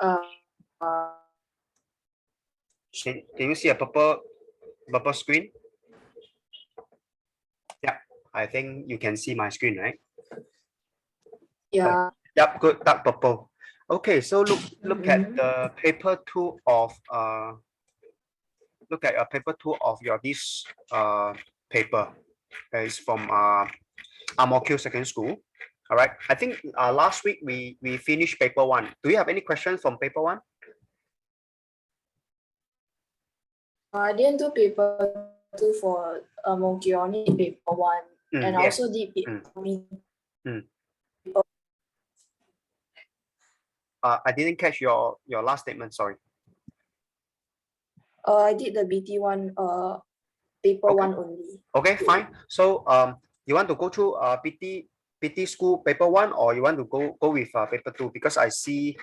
uh, Can you see a purple screen? Yeah, I think you can see my screen, right? yeah. Yep, good, dark purple. Okay, so look at Mhm. the paper 2 of look at a paper 2 of your this paper. It's from Amokyo Secondary School. All right. I think last week we finished paper 1. Do you have any questions from paper 1? I didn't do paper 2 for Mokyo, only did paper 1. And I Yes. also did paper. I didn't catch your last statement. Sorry. I did the BT one, paper Okay. 1 only. Okay, fine. So you want to go through PT school paper 1, or you want to go with paper 2? Because I see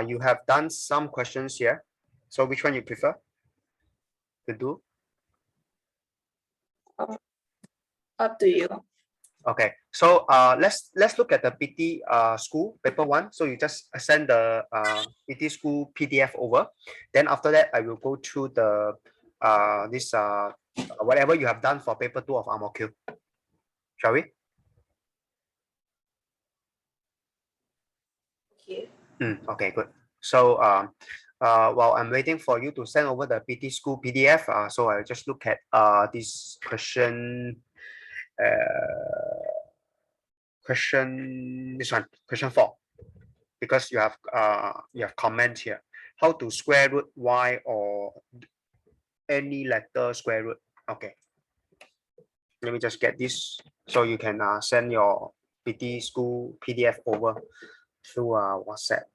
you have done some questions here. So which one you prefer to do? Up to you. Okay, so let's look at the PT school paper 1. So you just send the PT school PDF over. Then after that, I will go through the this whatever you have done for paper 2 of Amokyo. Shall we? Okay. Okay, good. So while I'm waiting for you to send over the PT school PDF, so I'll just look at this question. This one, question 4, because you have comment here. How to square root y or any letter square root? Okay. Let me just get this so you can send your PT school PDF over through WhatsApp.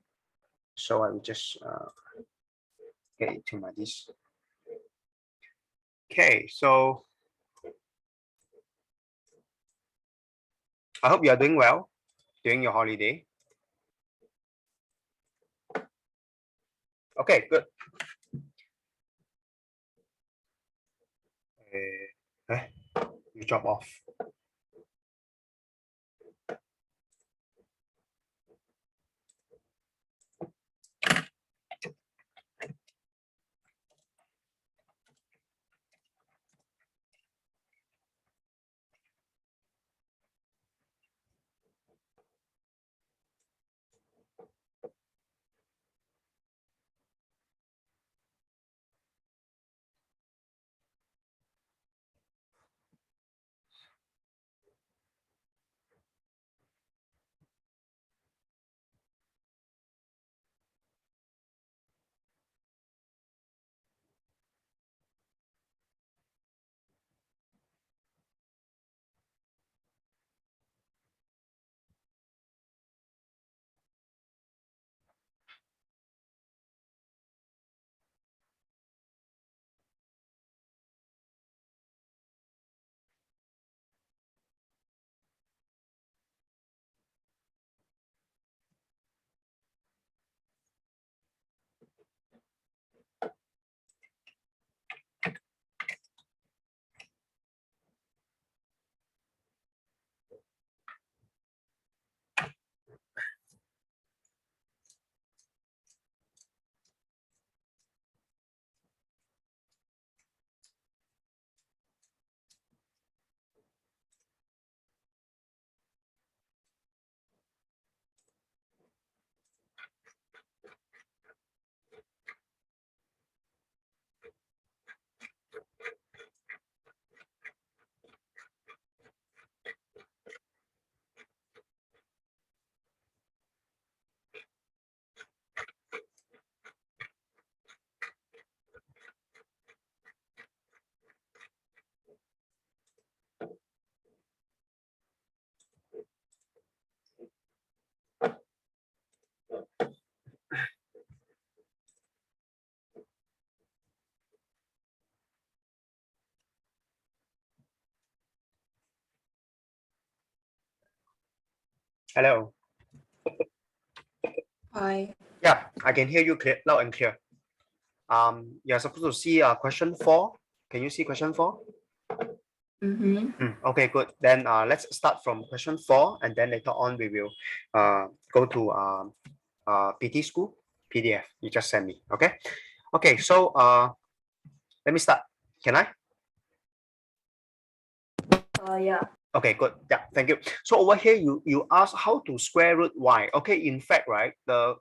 So I will just get it to my this. Okay, so I hope you are doing well during your holiday. Okay, good. You drop off. Hello. Hi. Yeah, I can hear you clear, loud and clear. You're supposed to see question 4. Can you see question 4? Okay, good. Then let's start from question 4, and then later on we will go to PT school. PDF. You just send me. Okay. Okay. So let me start. Can I? Yeah. Okay, good. Yeah, thank you. So over here, you ask how to square root y. Okay, in fact, right, the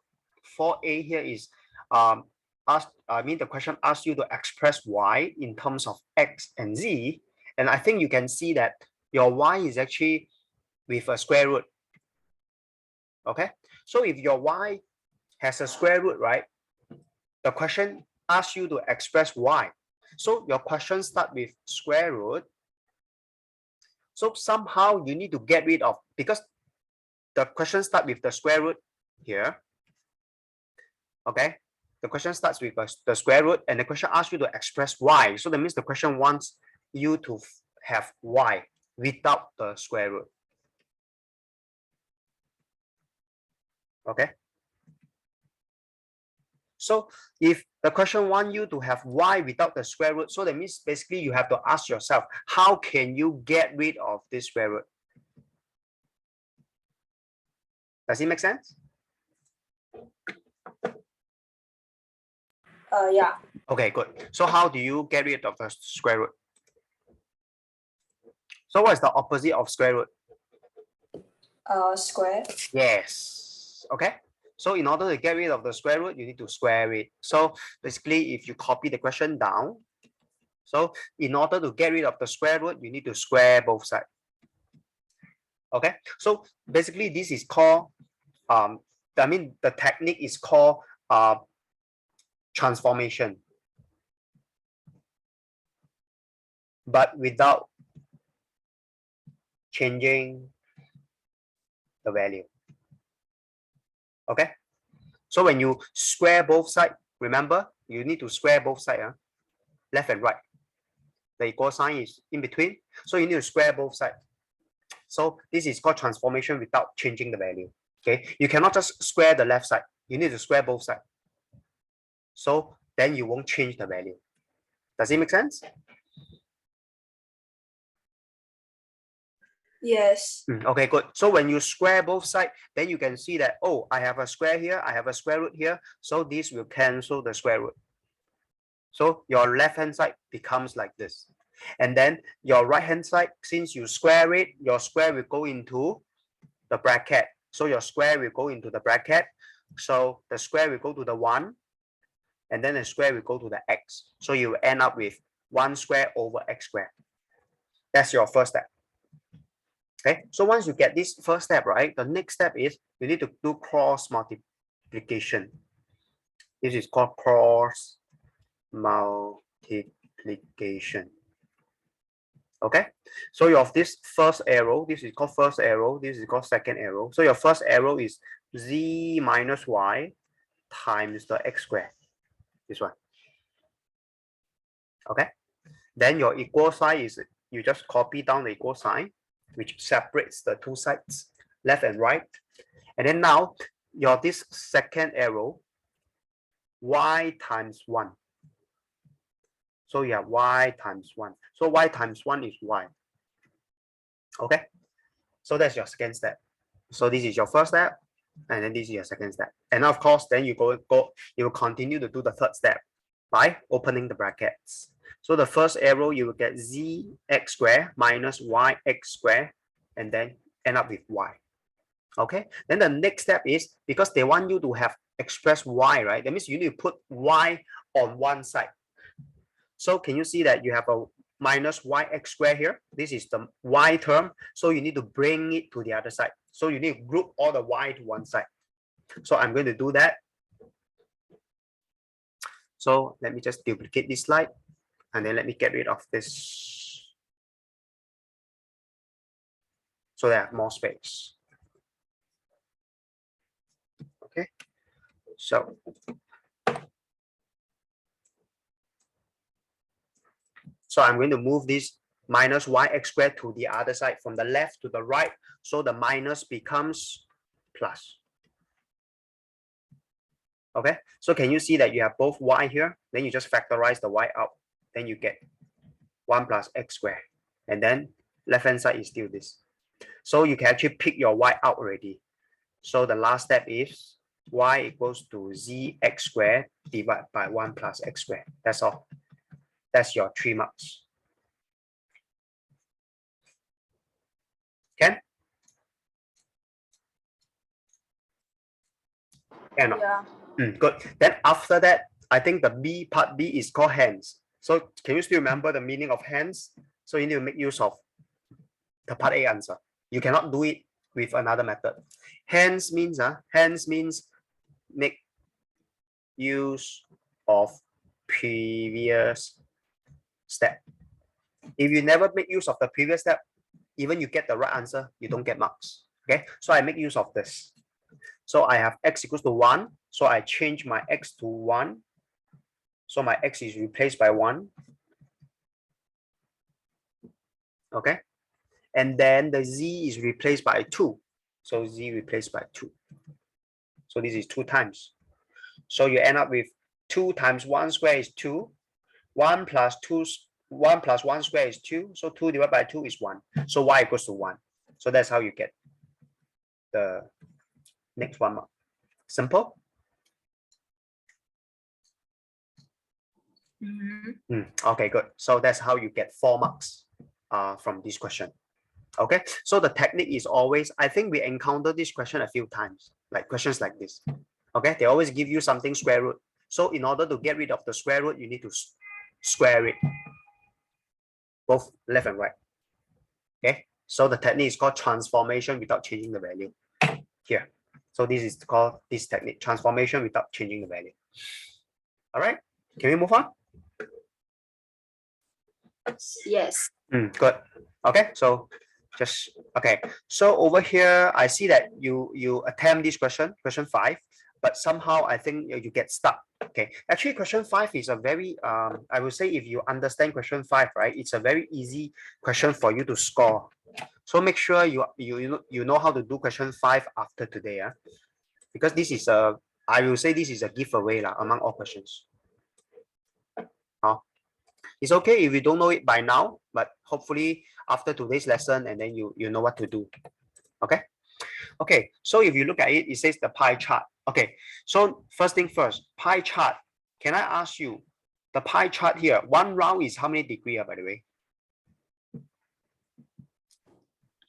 4a here is the question asks you to express y in terms of x and z, and I think you can see that your y is actually with a square root. Okay, so if your y has a square root, right, the question asks you to express y. So your question start with square root. So somehow you need to get rid of, because the question starts with the square root here. Okay, the question starts with the square root, and the question asks you to express y. So that means the question wants you to have y without the square root. Okay. So if the question wants you to have y without the square root, so that means basically you have to ask yourself, how can you get rid of this square root? Does it make sense? Yeah. Okay, good. So how do you get rid of the square root? So what is the opposite of square root? Square. Yes. Okay. So in order to get rid of the square root, you need to square it. So basically, if you copy the question down, so in order to get rid of the square root, you need to square both sides. Okay. So basically, this is called the technique is called transformation, but without changing the value. Okay. So when you square both sides, remember you need to square both sides, left and right. The equal sign is in between, so you need to square both sides. So this is called transformation without changing the value. Okay, you cannot just square the left side. You need to square both sides. So then you won't change the value. Does it make sense? Yes. Okay, good. So when you square both sides, then you can see that, oh, I have a square here, I have a square root here. So this will cancel the square root. So your left-hand side becomes like this. And then your right-hand side, since you square it, your square will go into the bracket. So your square will go into the bracket. So the square will go to the 1, and then the square will go to the x. So you end up with 1 square over x squared. That's your first step. Okay, so once you get this first step, right, the next step is you need to do cross multiplication. This is called cross multiplication. Okay, so you have this first arrow, this is called first arrow, this is called second arrow. So your first arrow is z minus y times the x squared, this one. Okay, then your equal sign is, you just copy down the equal sign, which separates the two sides, left and right. And then now your this second arrow, y times 1. So yeah, y times 1. So y times 1 is y. Okay, so that's your second step. So this is your first step, and then this is your second step. And of course, then you you will continue to do the third step by opening the brackets. So the first arrow, you will get z x squared minus y x squared, and then end up with y. Okay, then the next step is, because they want you to have express y, right? That means you need to put y on one side. So can you see that you have a minus yx squared here? This is the y term. So you need to bring it to the other side. So you need to group all the y to one side. So I'm going to do that. So let me just duplicate this slide, and then let me get rid of this, so they have more space. Okay, so I'm going to move this minus yx squared to the other side, from the left to the right, so the minus becomes plus. Okay, so can you see that you have both y here? Then you just factorize the y out, then you get 1 plus x squared, and then left hand side is still this. So you can actually pick your y out already. So the last step is y equals to zx squared divided by 1 plus x squared. That's all. That's your 3 marks. Can? Cannot. Yeah. Good. Then after that, I think the B part B is called hence. So can you still remember the meaning of hence? So you need to make use of the part A answer. You cannot do it with another method. Hence means make use of previous step. If you never make use of the previous step, even you get the right answer, you don't get marks. Okay, so I make use of this. So I have x equals to 1. So I change my x to 1. So my x is replaced by 1. Okay. And then the z is replaced by 2. So z replaced by 2. So this is 2 times. So you end up with 2 times 1 square is 2. 1 plus 2, 1 plus 1 square is 2. So 2 divided by 2 is 1. So y equals to 1. So that's how you get the next one mark. Simple? Okay, good. So that's how you get 4 marks from this question. Okay, so the technique is always, I think we encountered this question a few times, like questions like this. Okay, they always give you something square root. So in order to get rid of the square root, you need to square it, both left and right. Okay, so the technique is called transformation without changing the value here. So this is called this technique, transformation without changing the value. All right, can we move on? Yes. Good. Okay, so just okay. So over here, I see that you attempt this question 5, but somehow I think you get stuck. Okay, actually, question 5 is a very I would say if you understand question 5, right, it's a very easy question for you to score. So make sure you know how to do question 5 after today, because this is a, I will say this is a giveaway among all questions. It's okay if you don't know it by now, but hopefully after today's lesson, and then you know what to do. Okay. Okay. So if you look at it, it says the pie chart. Okay. So first thing first, pie chart. Can I ask you, the pie chart here, one round is how many degrees, by the way?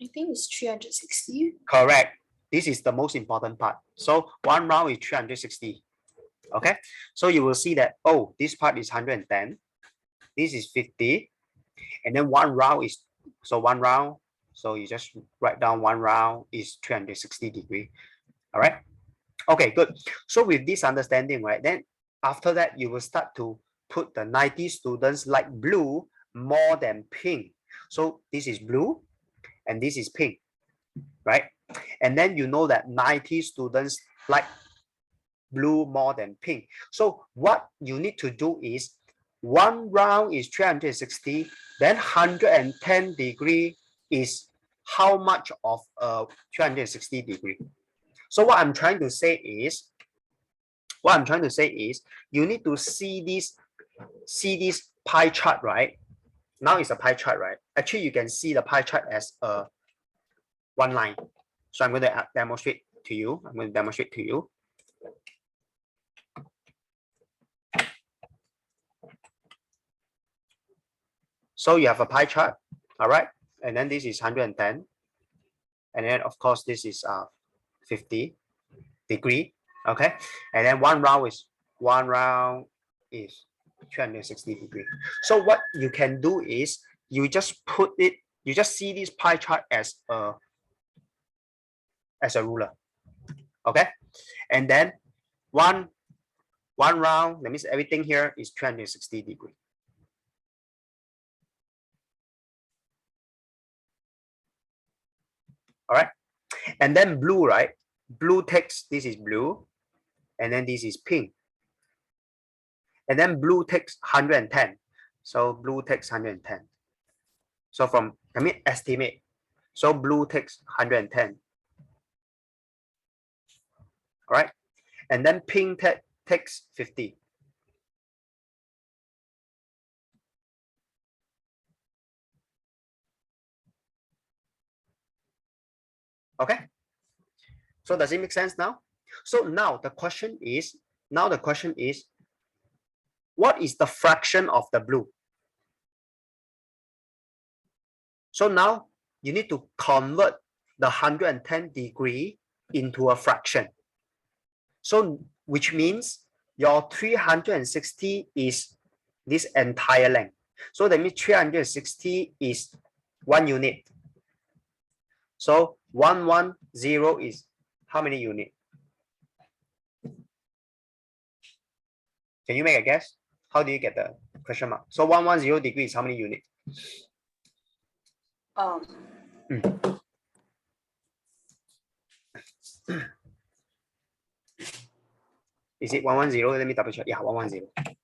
I think it's 360. Correct. This is the most important part. So one round is 360. Okay. So you will see that, oh, this part is 110. This is 50. And then one round is, so one round, so you just write down one round is 360 degrees. All right. Okay, good. So with this understanding, right, then after that, you will start to put the 90 students like blue more than pink. So this is blue and this is pink, right? And then you know that 90 students like blue more than pink. So what you need to do is one round is 360, then 110 degree is how much of 360 degree. So what I'm trying to say is, you need to see this pie chart, right? Now it's a pie chart, right? Actually, you can see the pie chart as a one line. So I'm going to demonstrate to you. So you have a pie chart, all right? And then this is 110. And then of course, this is 50 degree, okay? And then one round is 360 degree. So what you can do is you just put it, you just see this pie chart as a ruler, okay? And then one round, that means everything here is 360 degree. All right. And then blue, right? Blue takes, this is blue, and then this is pink. And then blue takes 110. So blue takes 110. So from, estimate. So blue takes 110. All right. And then pink takes 50. Okay. So does it make sense now? So now the question is, what is the fraction of the blue? So now you need to convert the 110 degree into a fraction. So which means your 360 is this entire length. So that means 360 is 1 unit. So 110 is how many units? Can you make a guess? How do you get the question mark? So 110 degree is how many units? Is it 110? Let me double check. Yeah, 110.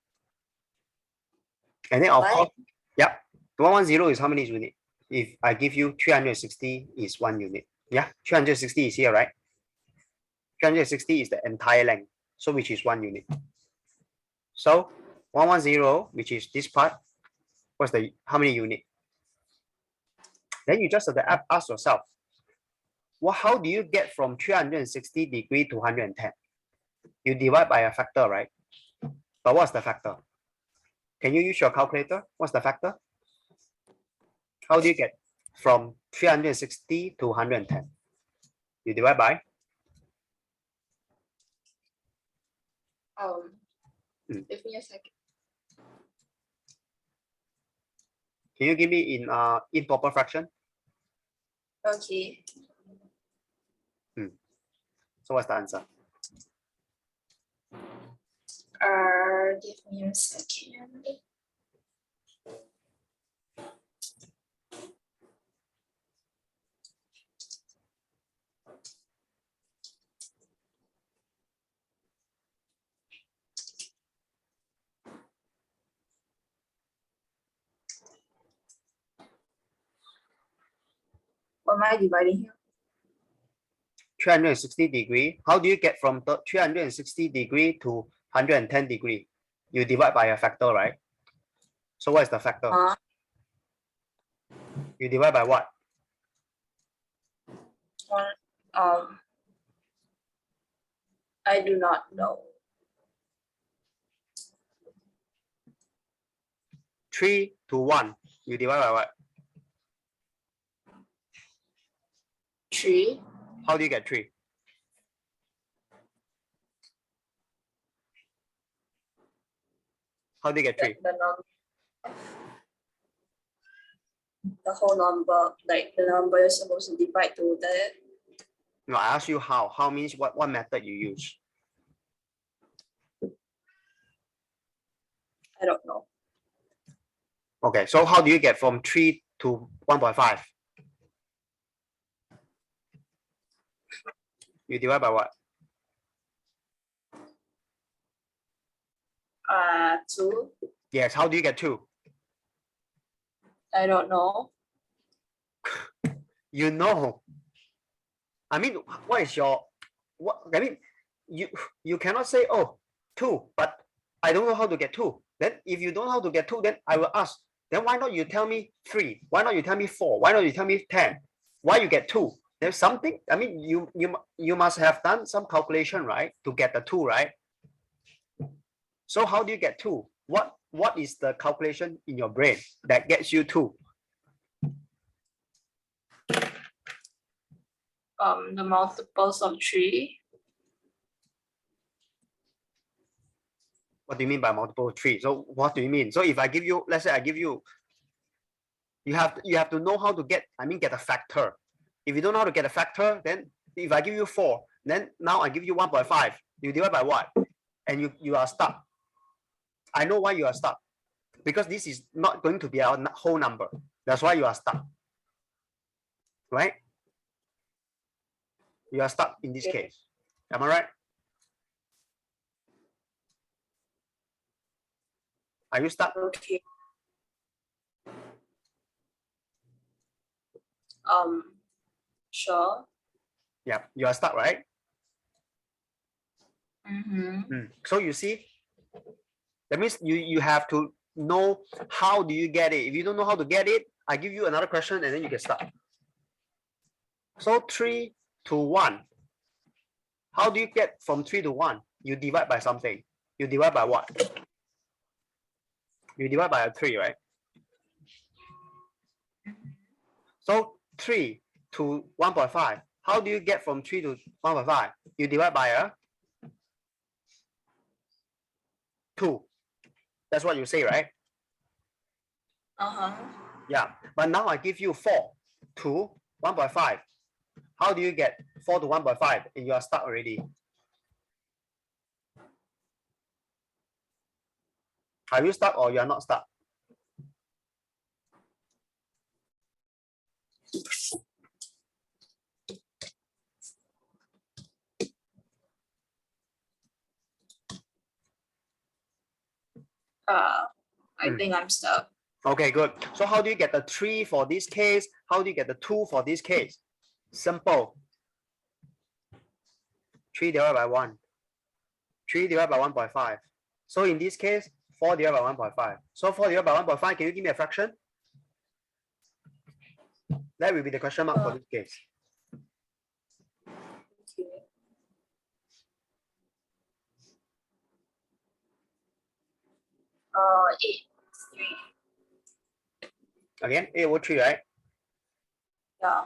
And then of course, yeah, 110 is how many units? If I give you 360 is 1 unit. Yeah, 360 is here, right? 360 is the entire length, so which is 1 unit. So 110, which is this part, what's the how many unit? Then you just have to ask yourself, well, how do you get from 360 degree to 110? You divide by a factor, right? But what's the factor? Can you use your calculator? What's the factor? How do you get from 360 to 110? You divide by? Give me a second. Can you give me in improper fraction? Okay. So what's the answer? Give me a second. What am I dividing here? 360 degree. How do you get from 360 degree to 110 degree? You divide by a factor, right? So what is the factor? You divide by what? I do not know. 3 to 1. You divide by what? 3. How do you get 3? How do you get 3? The whole number, like the number you're supposed to divide to that. No, I ask you how. How means what method you use? I don't know. Okay, so how do you get from 3 to 1.5? You divide by what? 2. Yes, how do you get 2? I don't know. You know. I mean, what is your I mean, you cannot say, oh, 2, but I don't know how to get 2. Then if you don't know how to get 2, then I will ask, then why not you tell me 3? Why not you tell me 4? Why not you tell me 10? Why you get 2? There's something, I mean, you must have done some calculation, right? To get the 2, right? So how do you get 2? What is the calculation in your brain that gets you 2? The multiples of 3. What do you mean by multiple of 3? So what do you mean? So if I give you, let's say I give you, you have to know how to get a factor. If you don't know how to get a factor, then if I give you 4, then now I give you 1.5. You divide by what? And you are stuck. I know why you are stuck. Because this is not going to be a whole number. That's why you are stuck. Right? You are stuck in this case. Am I right? Are you stuck? Okay. Sure. Yeah, you are stuck, right? So you see, that means you have to know how do you get it. If you don't know how to get it, I give you another question and then you get stuck. So 3 to 1. How do you get from 3 to 1? You divide by something. You divide by what? You divide by a 3, right? So 3 to 1.5. How do you get from 3 to 1.5? You divide by a 2. That's what you say, right? Yeah. But now I give you 4 to 1.5. How do you get 4 to 1.5? And you are stuck already. Are you stuck or you are not stuck? I think I'm stuck. Okay, good. So how do you get the 3 for this case? How do you get the 2 for this case? Simple. 3 divided by 1. 3 divided by 1.5. So in this case, 4 divided by 1.5. So 4 divided by 1.5, can you give me a fraction? That will be the question mark for this case. Okay. 8, 3. Again, 8 over 3, right? Yeah.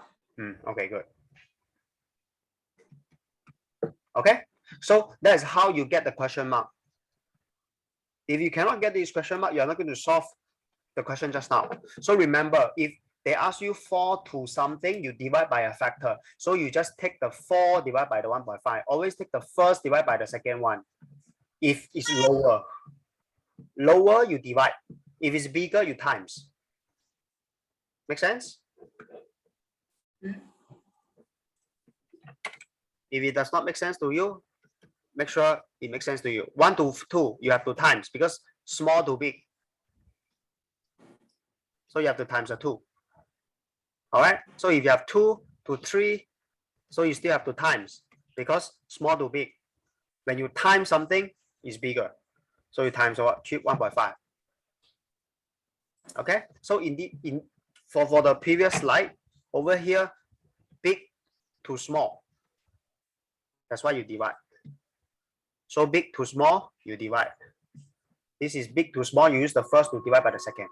Okay, good. Okay, so that's how you get the question mark. If you cannot get this question mark, you're not going to solve the question just now. So remember, if they ask you 4 to something, you divide by a factor. So you just take the 4 divided by the 1.5. Always take the first divided by the second one. If it's lower, you divide. If it's bigger, you times. Make sense? If it does not make sense to you, make sure it makes sense to you. 1 to 2, you have to times because small to big. So you have to times the 2. All right. So if you have 2 to 3, so you still have to times because small to big. When you time something, it's bigger. So you times what? 1.5. Okay. So for the previous slide over here, big to small. That's why you divide. So big to small, you divide. This is big to small. You use the first to divide by the second.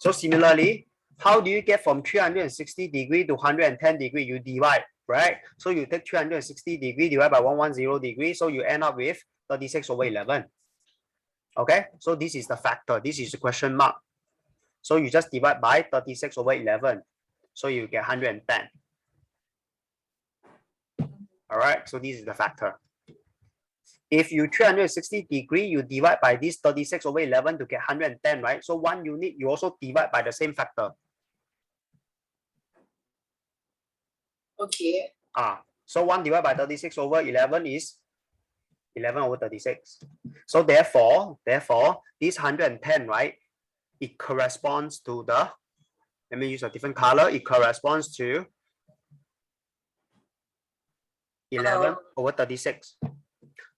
So similarly, how do you get from 360 degree to 110 degree? You divide, right? So you take 360 degree divided by 110 degree. So you end up with 36 over 11. Okay, so this is the factor. This is the question mark. So you just divide by 36 over 11. So you get 110. All right, so this is the factor. If you 360 degree, you divide by this 36 over 11 to get 110, right? So 1 unit, you also divide by the same factor. Okay. So 1 divided by 36 over 11 is 11 over 36. So therefore, this 110, right? It corresponds to the, let me use a different color. It corresponds to 11 over 36.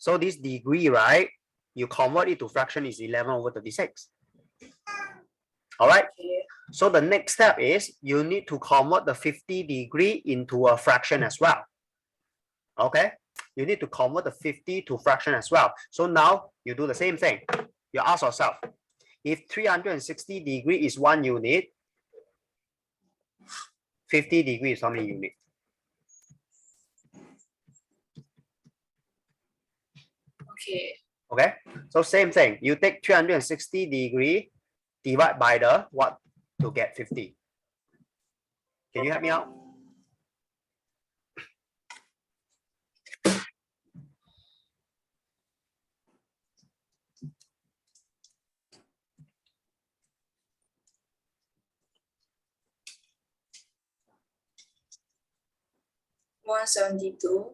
So this degree, right? You convert it to fraction is 11 over 36. All right. Okay. So the next step is you need to convert the 50 degree into a fraction as well. Okay. You need to convert the 50 to fraction as well. So now you do the same thing. You ask yourself, if 360 degree is 1 unit, 50 degree is how many units? Okay. So same thing. You take 360 degree, divide by the what to get 50. Can you help me out? $172.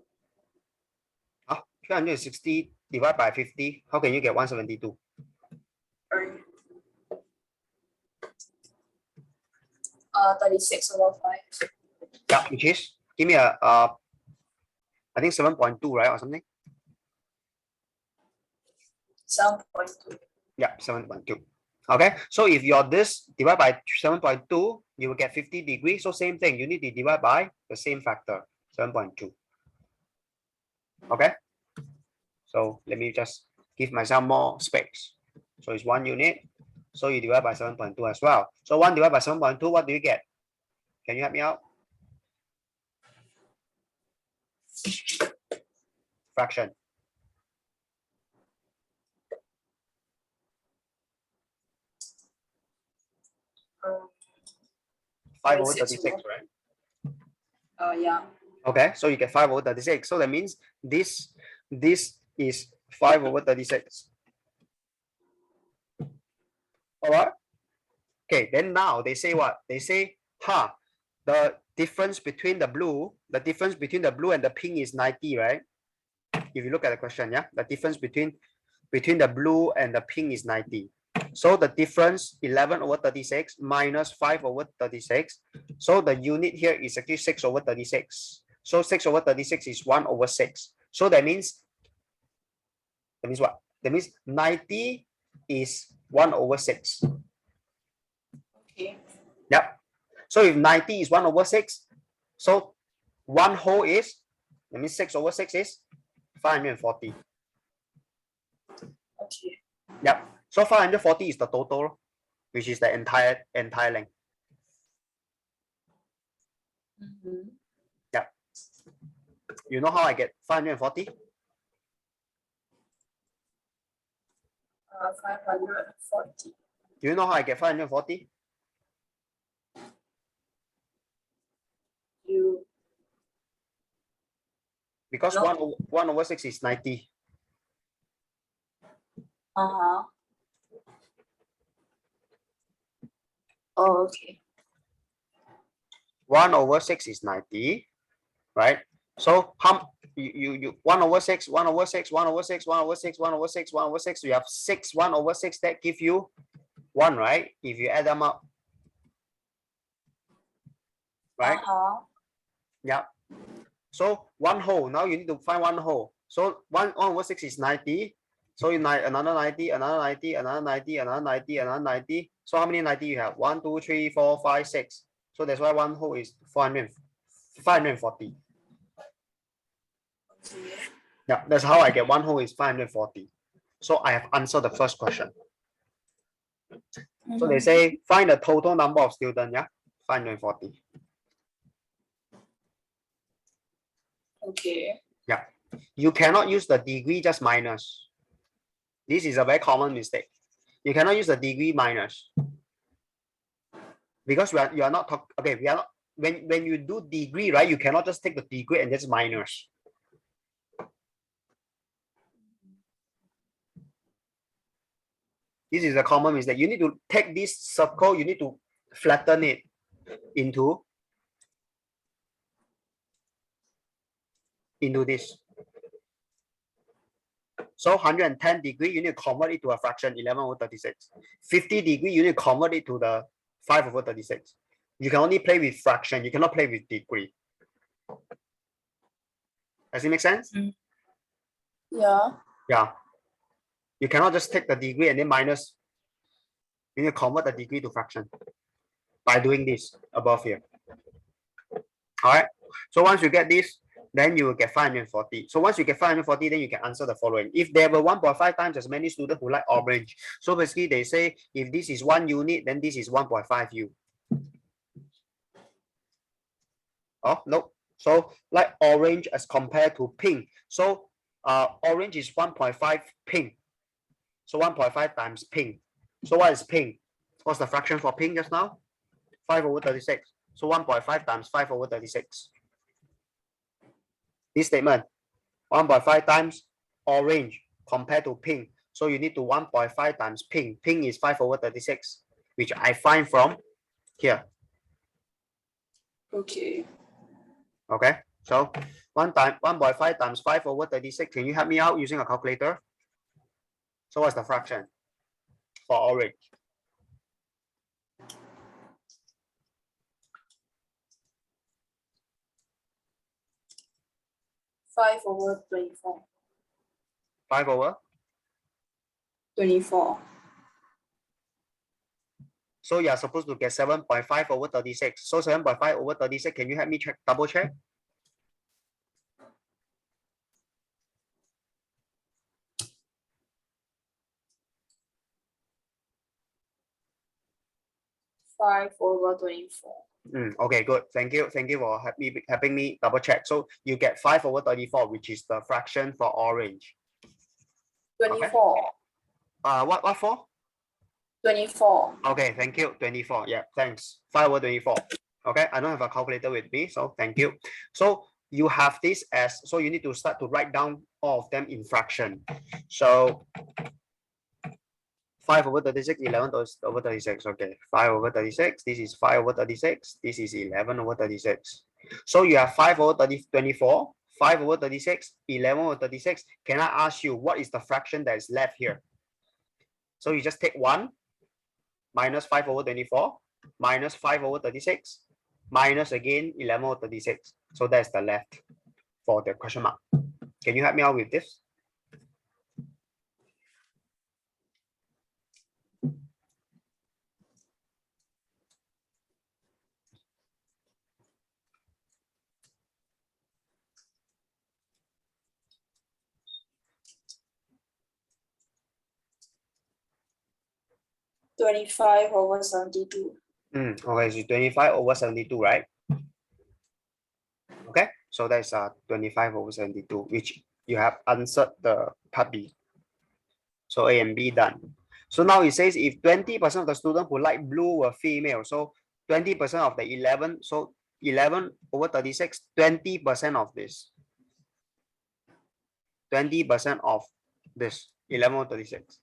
360 divided by 50. How can you get 172? 36 over 5. Yeah, which is give me a I think 7.2, right, or something. 7.2. Yeah, 7.2. Okay, so if you're this divide by 7.2, you will get 50 degrees. So same thing, you need to divide by the same factor, 7.2. Okay. So let me just give myself more space. So it's 1 unit. So you divide by 7.2 as well. So 1 divided by 7.2, what do you get? Can you help me out? Fraction. 5 over 36, right? Yeah. Okay, so you get 5 over 36. So that means this is 5 over 36. All right. Okay, then now they say what? They say, the difference between the blue and the pink is 90, right? If you look at the question, yeah, the difference between the blue and the pink is 90. So the difference 11 over 36 minus 5 over 36. So the unit here is actually 6 over 36. So 6 over 36 is 1 over 6. So that means what? That means 90 is 1 over 6. Okay. Yep. So if 90 is 1 over 6, so 1 whole is, that means 6 over 6 is 540. Okay. Yep. So 540 is the total, which is the entire length. Yep. You know how I get 540? 540. Do you know how I get 540? Because No. 1 over 6 is 90. Oh, okay. 1 over 6 is 90, right? So how you 1 over 6, 1 over 6, 1 over 6, 1 over 6, 1 over 6, 1 over 6. You have 6, 1 over 6 that give you 1, right? If you add them up. Right? Yeah. So 1 whole. Now you need to find 1 whole. So 1 over 6 is 90. So you another 90, another 90, another 90, another 90, another 90. So how many 90 you have? 1, 2, 3, 4, 5, 6. So that's why 1 whole is 540. Yeah, that's how I get 1 whole is 540. So I have answered the first question. So they say find the total number of students, yeah? 540. Okay. Yeah. You cannot use the degree just minus. This is a very common mistake. You cannot use the degree minus. Because you are not talking, okay, we are not, when you do degree, right, you cannot just take the degree and just minus. This is a common mistake. You need to take this circle, you need to flatten it into this. So 110 degree, you need to convert it to a fraction, 11 over 36. 50 degree, you need to convert it to the 5 over 36. You can only play with fraction, you cannot play with degree. Does it make sense? Yeah. Yeah. You cannot just take the degree and then minus. You need to convert the degree to fraction by doing this above here. All right. So once you get this, then you will get 540. So once you get 540, then you can answer the following. If there were 1.5 times as many students who like orange, so basically they say if this is 1 unit, then this is 1.5 U. Oh, no. So like orange as compared to pink. So orange is 1.5 pink. So 1.5 times pink. So what is pink? What's the fraction for pink just now? 5 over 36. So 1.5 times 5 over 36. This statement, 1.5 times orange compared to pink. So you need to 1.5 times pink. Pink is 5 over 36, which I find from here. Okay. Okay. So 1.5 times 5 over 36. Can you help me out using a calculator? So what's the fraction for orange? 5 over 24. 5 over? 24. So you're supposed to get 7.5 over 36. So 7.5 over 36, can you help me check, double check? 5/24. Okay, good. Thank you. Thank you for helping me double check. So you get 5/34, which is the fraction for orange. 24. Okay. What for? 24. Okay, thank you. 24. Yeah, thanks. 5/24. Okay, I don't have a calculator with me, so thank you. So you have this as, so you need to start to write down all of them in fraction. So 5/36, 11/36. Okay, 5/36. This is 5/36. This is 11/36. So you have 5/24, 5/36, 11/36. Can I ask you what is the fraction that is left here? So you just take 1 minus 5/24 minus 5/36 minus again 11/36. So that's the left for the question mark. Can you help me out with this? Mm. 25/72. Okay, so 25/72, right? Okay, so that's 25/72, which you have answered the part B. So A and B done. So now it says if 20% of the students who like blue were female, so 20% of the 11, so 11/36, 20% of this. 20% of this 11/36.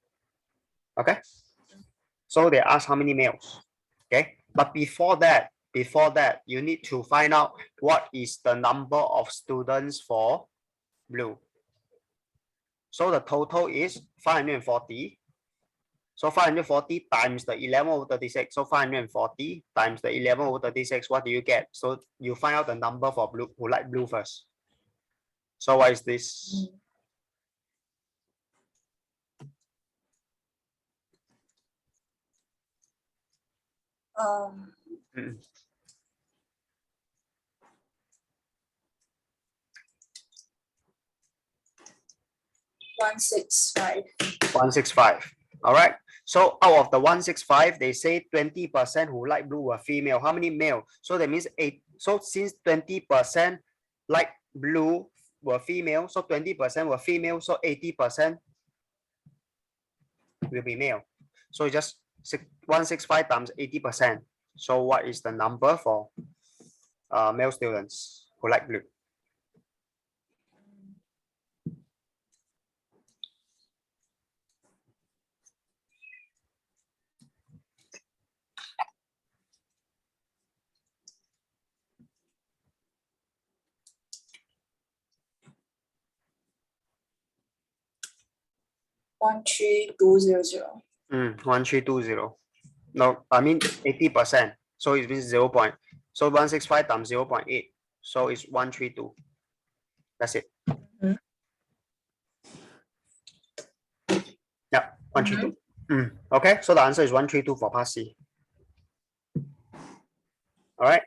Okay. So they ask how many males. Okay. But before that, you need to find out what is the number of students for blue. So the total is 540. So 540 times the 11/36. So 540 times the 11/36. What do you get? So you find out the number for blue who like blue first. So what is this? Mm. 165. 165. All right. So out of the 165, they say 20% who like blue were female. How many male? So that means 8. So since 20% like blue were female, so 20% were female, so 80% will be male. So just 165 times 80%. So what is the number for male students who like blue? One three two zero zero. 1320. No, I mean 80%. So it means 0. So 165 times 0.8. So it's 132. That's it. Yeah, 132. Okay, so the answer is 132 for part C. All right.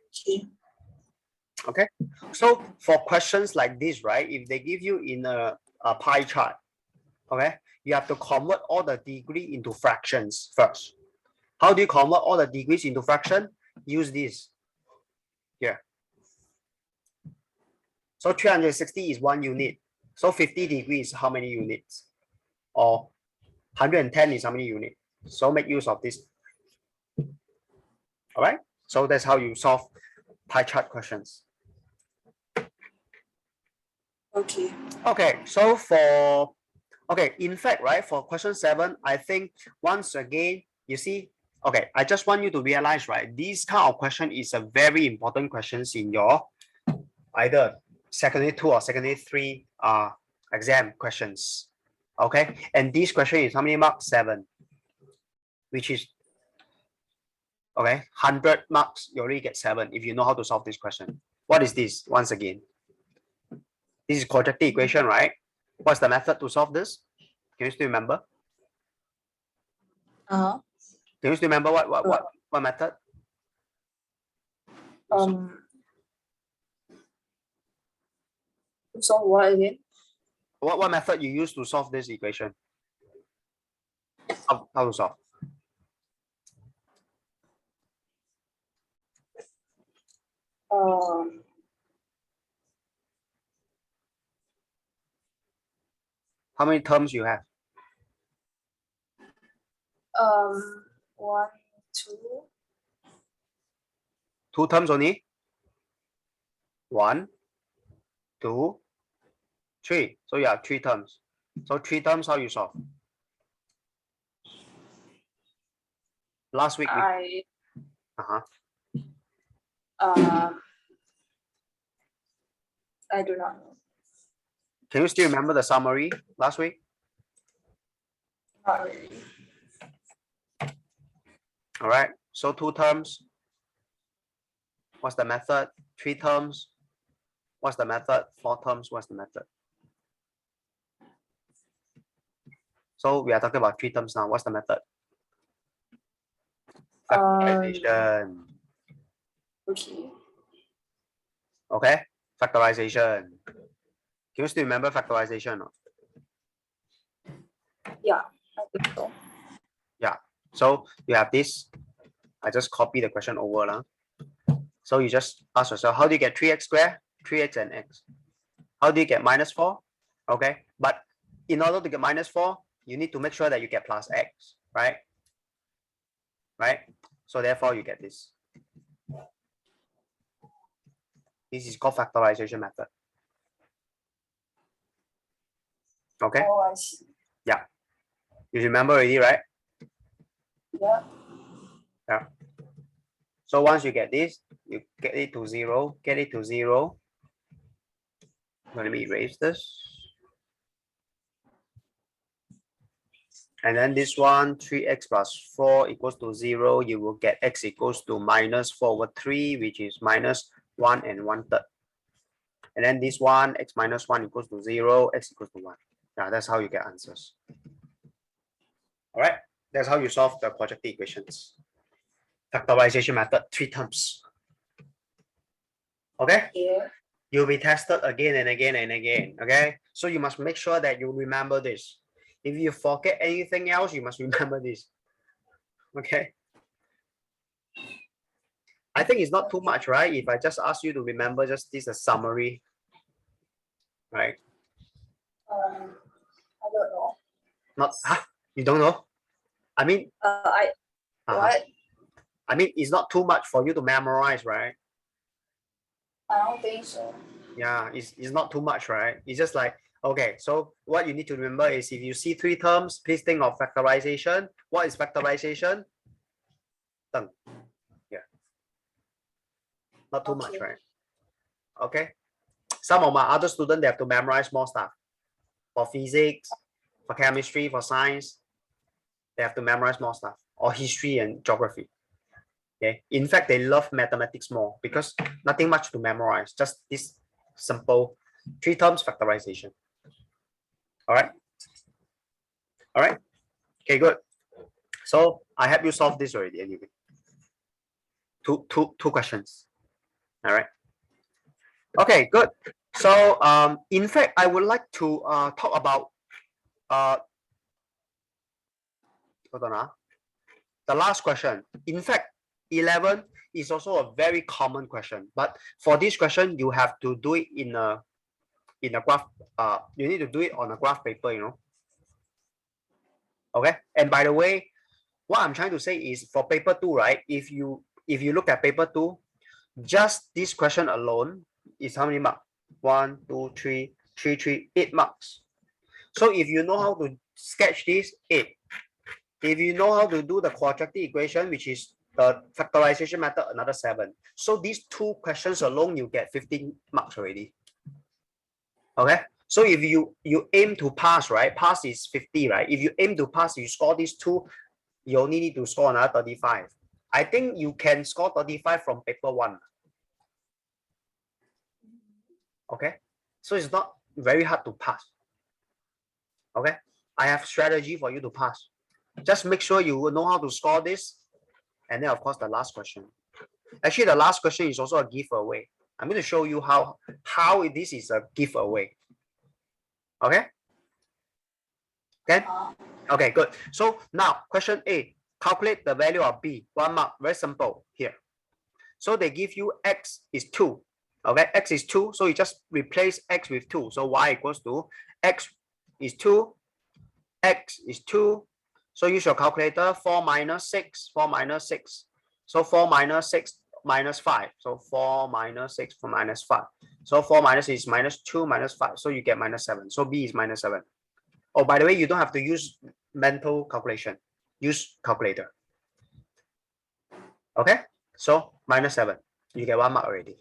Okay. So for questions like this, right, if they give you in a pie chart, okay, you have to convert all the degree into fractions first. How do you convert all the degrees into fraction? Use this here. So 360 is 1 unit. So 50 degrees, how many units? Or 110 is how many units? So make use of this. All right. So that's how you solve pie chart questions. Okay. Okay. So in fact, right, for question 7, I think once again, you see, okay, I just want you to realize, right, this kind of question is a very important questions in your either secondary 2 or secondary 3 exam questions. Okay, and this question is how many marks? 7, which is okay, 100 marks, you already get 7 if you know how to solve this question. What is this? Once again, this is quadratic equation, right? What's the method to solve this? Can you still remember? Can you still remember what method? So what again? What method you use to solve this equation? How to solve? How many terms you have? 1, 2. 2 terms only? 1, 2, 3. So you have 3 terms. So 3 terms, how you solve? Last week we I do not know. Can you still remember the summary last week? Not really. All right. So 2 terms. What's the method? 3 terms. What's the method? 4 terms. What's the method? So we are talking about 3 terms now. What's the method? Factorization. Okay. Okay. Factorization. Can you still remember factorization? Yeah, I think so. Yeah. So you have this. I just copy the question over. So you just ask yourself, how do you get 3x squared? 3x and x. How do you get -4? Okay. But in order to get -4, you need to make sure that you get plus x, right? Right? So therefore you get this. This is called factorization method. Okay. Oh, I see. Yeah. You remember already, right? Yeah. Yeah. So once you get this, you get it to 0, get it to 0. Let me erase this. And then this one, 3x plus 4 equals to 0. You will get x equals to -4/3, which is -1 1/3. And then this one, x minus 1 equals to 0, x equals to 1. Yeah, that's how you get answers. All right, that's how you solve the quadratic equations. Factorization method, 3 terms. Okay? Yeah. You'll be tested again and again and again. Okay? So you must make sure that you remember this. If you forget anything else, you must remember this. Okay? I think it's not too much, right? If I just ask you to remember just this a summary, right? I don't know. Not, you don't know? I mean, What? I mean, it's not too much for you to memorize, right? I don't think so. Yeah, it's not too much, right? It's just like, okay, so what you need to remember is if you see 3 terms, please think of factorization. What is factorization? Done. Yeah. Not too much, right? Okay. Some of my other students, they have to memorize more stuff. For physics, for chemistry, for science, they have to memorize more stuff. Or history and geography. Okay. In fact, they love mathematics more because nothing much to memorize. Just this simple 3 terms factorization. All right. All right. Okay, good. So I help you solve this already anyway. Two questions. All right. Okay, good. So in fact, I would like to talk about hold on, the last question. In fact, 11 is also a very common question, but for this question, you have to do it in a graph. You need to do it on a graph paper, you know. Okay. And by the way, what I'm trying to say is for paper 2, right? If you look at paper 2, just this question alone is how many marks? 1, 2, 3, 8 marks. So if you know how to sketch this, 8. If you know how to do the quadratic equation, which is the factorization method, another 7. So these 2 questions alone, you get 15 marks already. Okay. So if you aim to pass, right? Pass is 50, right? If you aim to pass, you score these 2, you only need to score another 35. I think you can score 35 from paper 1. Okay. So it's not very hard to pass. Okay. I have strategy for you to pass. Just make sure you know how to score this. And then of course the last question. Actually, the last question is also a giveaway. I'm going to show you how this is a giveaway. Okay. Okay. Okay, good. So now question A, calculate the value of B. 1 mark, very simple here. So they give you x is 2. Okay, x is 2. So you just replace x with 2. So y equals to x is 2, x is 2. So use your calculator, 4 minus 6, 4 minus 6. So 4 minus 6 minus 5. So 4 minus 6 for minus 5. So 4 minus is minus 2 minus 5. So you get minus 7. So B is minus 7. Oh, by the way, you don't have to use mental calculation. Use calculator. Okay, so minus 7. You get 1 mark already.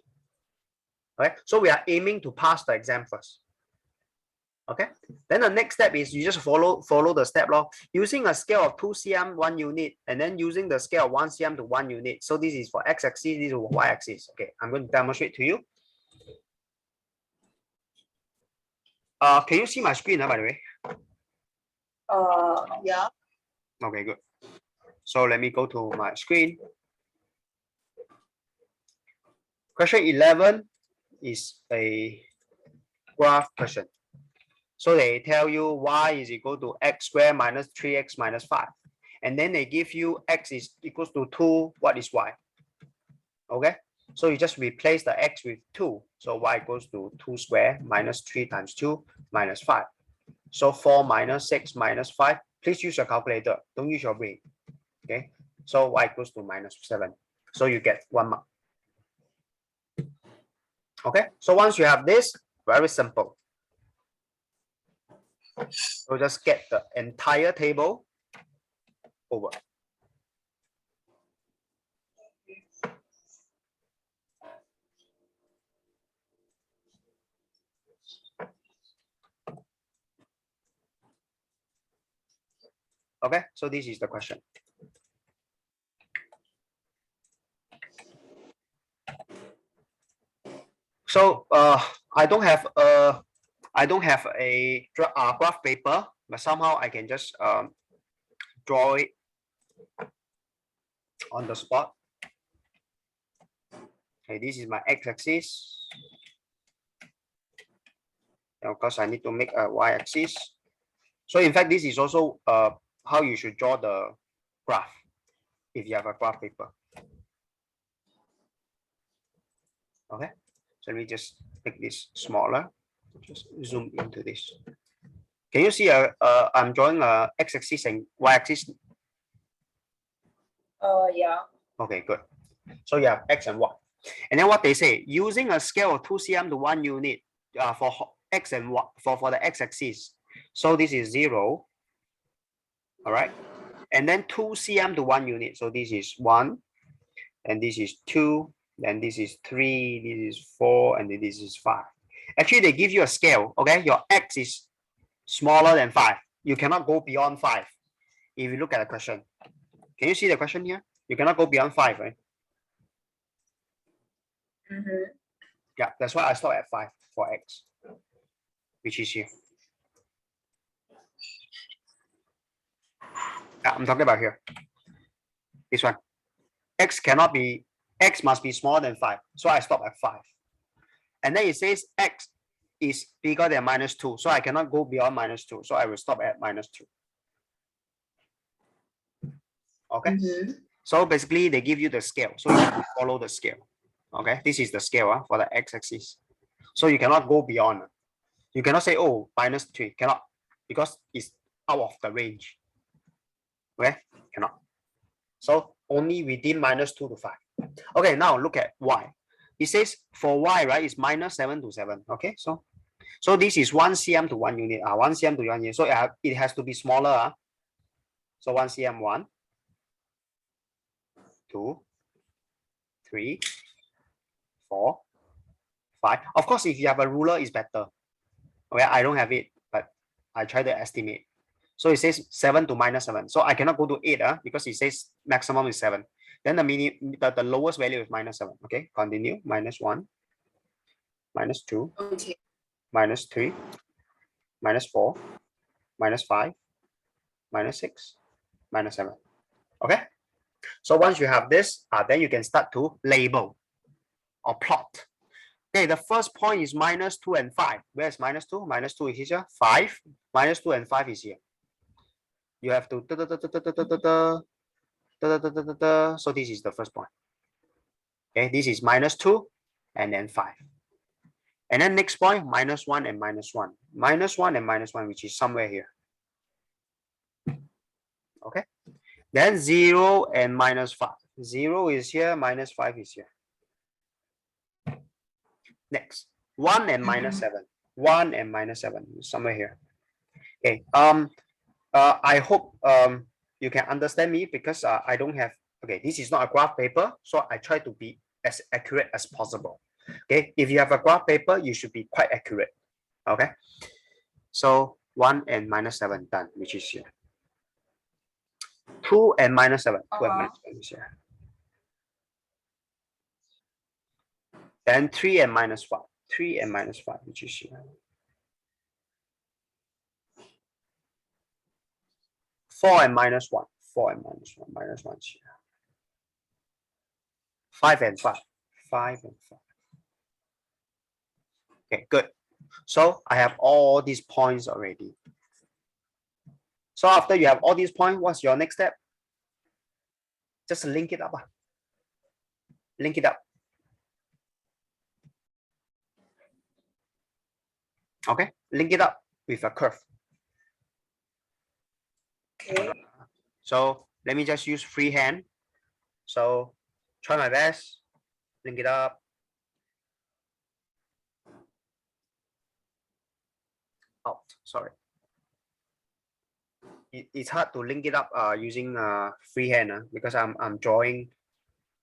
Okay, so we are aiming to pass the exam first. Okay, then the next step is you just follow the step law using a scale of 2 cm 1 unit, and then using the scale of 1 cm to 1 unit. So this is for x-axis, this is for y-axis. Okay, I'm going to demonstrate to you. Can you see my screen, by the way? Yeah. Okay, good. So let me go to my screen. Question 11 is a graph question. So they tell you y is equal to x squared minus 3x minus 5. And then they give you x is equals to 2. What is y? Okay. So you just replace the x with 2. So y equals to 2 squared minus 3 times 2 minus 5. So 4 minus 6 minus 5. Please use your calculator. Don't use your brain. Okay. So y equals to minus 7. So you get 1 mark. Okay. So once you have this, very simple. So just get the entire table over. Okay, so this is the question. So I don't have a graph paper, but somehow I can just draw it on the spot. Okay, this is my x-axis. Of course, I need to make a y-axis. So in fact, this is also how you should draw the graph if you have a graph paper. Okay, so let me just make this smaller. Just zoom into this. Can you see I'm drawing a x-axis and y-axis? Yeah. Okay, good. So you have x and y. And then what they say, using a scale of 2 cm to 1 unit for x and y, for the x-axis. So this is 0. All right. And then 2 cm to 1 unit. So this is 1. And this is 2. Then this is 3. This is 4. And then this is 5. Actually, they give you a scale. Okay. Your x is smaller than 5. You cannot go beyond 5. If you look at the question. Can you see the question here? You cannot go beyond 5, right? Mm-hmm. Yeah, that's why I stop at 5 for x, which is here. Yeah, I'm talking about here. This one. X must be smaller than 5. So I stop at 5. And then it says x is bigger than minus 2. So I cannot go beyond minus 2. So I will stop at minus 2. Okay. Mm-hmm. So basically they give you the scale. So you have to follow the scale. Okay. This is the scale for the x-axis. So you cannot go beyond. You cannot say, oh, minus 3. Cannot. Because it's out of the range. Okay. Cannot. So only within minus 2 to 5. Okay, now look at y. It says for y, right, it's minus 7 to 7. Okay, so this is 1 cm to 1 unit. 1 cm to 1 unit. So it has to be smaller. So 1 cm, 1, 2, 3, 4, 5. Of course, if you have a ruler, it's better. Okay, I don't have it, but I try to estimate. So it says 7 to minus 7. So I cannot go to 8 because it says maximum is 7. Then the lowest value is minus 7. Okay, continue. Minus 1, minus 2, Okay. minus 3, minus 4, minus 5, minus 6, minus 7. Okay. So once you have this, then you can start to label or plot. Okay, the first point is minus 2 and 5. Where's minus 2? Minus 2 is here. 5. Minus 2 and 5 is here. You have to so this is the first point. Okay, this is -2 and then 5. And then next point, -1 and -1. -1 and -1, which is somewhere here. Okay. Then 0 and -5. 0 is here, -5 is here. Next, 1 and -7. 1 and -7, somewhere here. Okay. I hope you can understand me because I don't have, okay, this is not a graph paper, so I try to be as accurate as possible. Okay, if you have a graph paper, you should be quite accurate. Okay, so 1 and -7 done, which is here. 2 and -7. 2 and -7 is here. Then 3 and -5. 3 and -5, which is here. 4 and -1. 4 and -1. -1 is here. 5 and 5. 5 and 5. Okay, good. So I have all these points already. So after you have all these points, what's your next step? Just link it up. Link it up. Okay, link it up with a curve. Okay. So let me just use freehand. So try my best. Link it up. Oh, sorry. It's hard to link it up using freehand because I'm drawing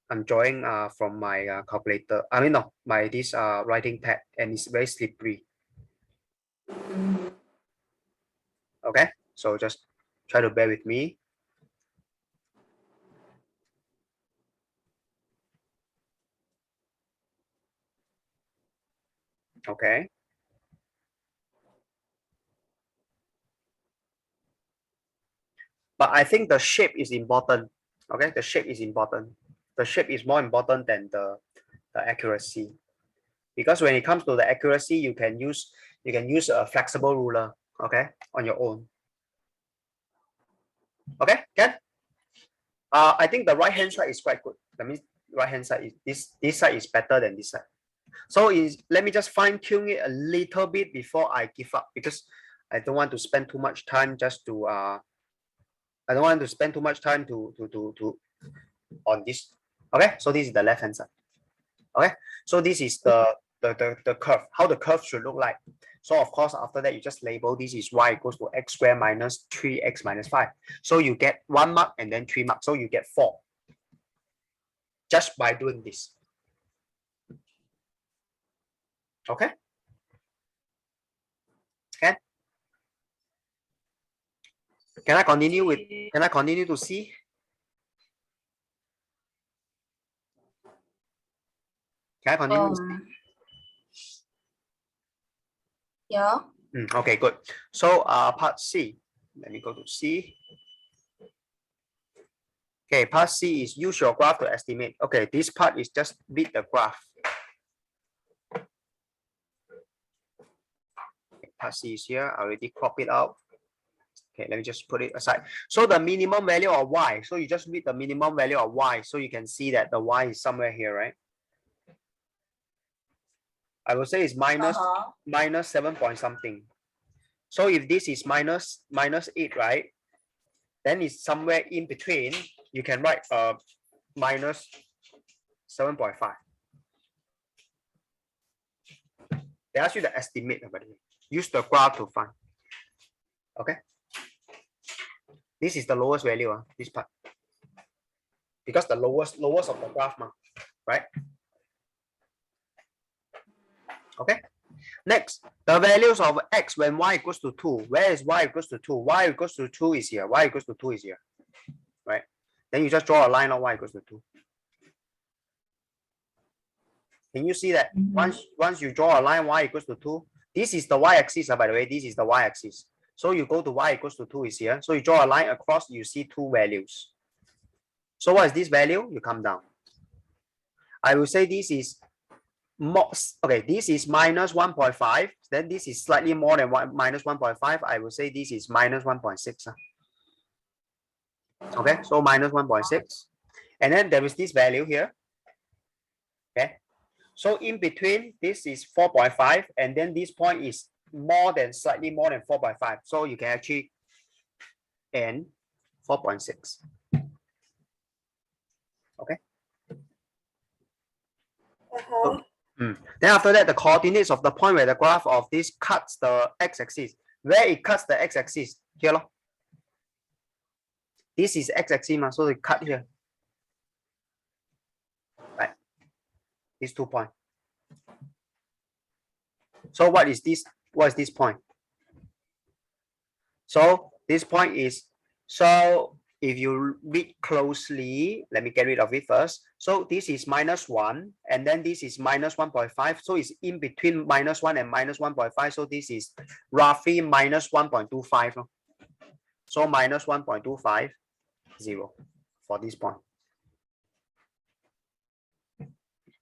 from my calculator. I mean no, my this writing pad, and it's very slippery. Okay, so just try to bear with me. Okay. But I think the shape is important. Okay, the shape is important. The shape is more important than the accuracy. Because when it comes to the accuracy, you can use a flexible ruler, okay, on your own. Okay, can? I think the right hand side is quite good. That means right hand side is this side is better than this side. So let me just fine tune it a little bit before I give up, because I don't want to spend too much time just to I don't want to spend too much time to on this. Okay, so this is the left hand side. Okay, so this is the curve, how the curve should look like. So of course, after that, you just label this is y equals to x squared minus 3x minus 5. So you get 1 mark and then 3 marks. So you get 4 just by doing this. Okay. Can I continue with? Can I continue to see? Can I continue? Yeah. Okay, good. So part C. Let me go to C. Okay, part C is use your graph to estimate. Okay, this part is just read the graph. Okay, part C is here. I already crop it out. Okay, let me just put it aside. So the minimum value of y. So you just read the minimum value of y. So you can see that the y is somewhere here, right? I will say it's minus 7 point something. So if this is minus 8, right? Then it's somewhere in between. You can write minus 7.5. They ask you the estimate, by the way. Use the graph to find. Okay. This is the lowest value, this part. Because the lowest of the graph, right? Okay. Next, the values of x when y equals to 2. Where is y equals to 2? Y equals to 2 is here. Y equals to 2 is here. Right? Then you just draw a line of y equals to 2. Can you see that? Once you draw a line y equals to 2, this is the y-axis, by the way. This is the y-axis. So you go to y equals to 2 is here. So you draw a line across, you see 2 values. So what is this value? You come down. I will say this is more, okay, this is minus 1.5. Then this is slightly more than minus 1.5. I will say this is minus 1.6. Okay, so minus 1.6. And then there is this value here. So in between, this is 4.5, and then this point is slightly more than 4.5. So you can actually end 4.6. Okay. So, then after that, the coordinates of the point where the graph of this cuts the x-axis. Where it cuts the x-axis? Here. This is x-axis, so it cut here. Right. These 2 points. So what is this? What is this point? So this point is, so if you read closely, let me get rid of it first. So this is -1, and then this is -1.5. So it's in between -1 and -1.5. So this is roughly -1.25. So -1.25, 0 for this point.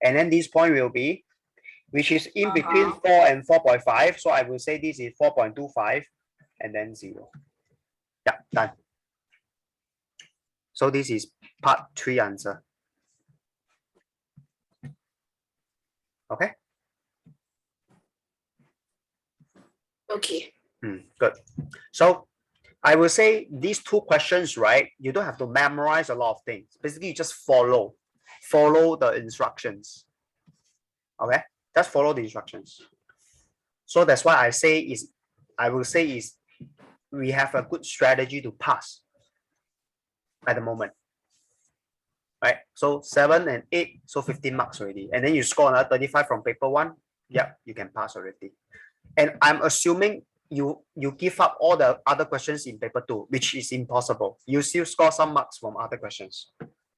And then this point will be, which is in between 4 and 4.5. So I will say this is 4.25 and then 0. Yeah, done. So this is part 3 answer. Okay. Okay. Good. So I will say these 2 questions, right? You don't have to memorize a lot of things. Basically, you just follow the instructions. Okay, just follow the instructions. So that's why I will say we have a good strategy to pass at the moment. Right? So 7 and 8, so 15 marks already. And then you score another 35 from paper 1. Yeah, you can pass already. And I'm assuming you give up all the other questions in paper 2, which is impossible. You still score some marks from other questions,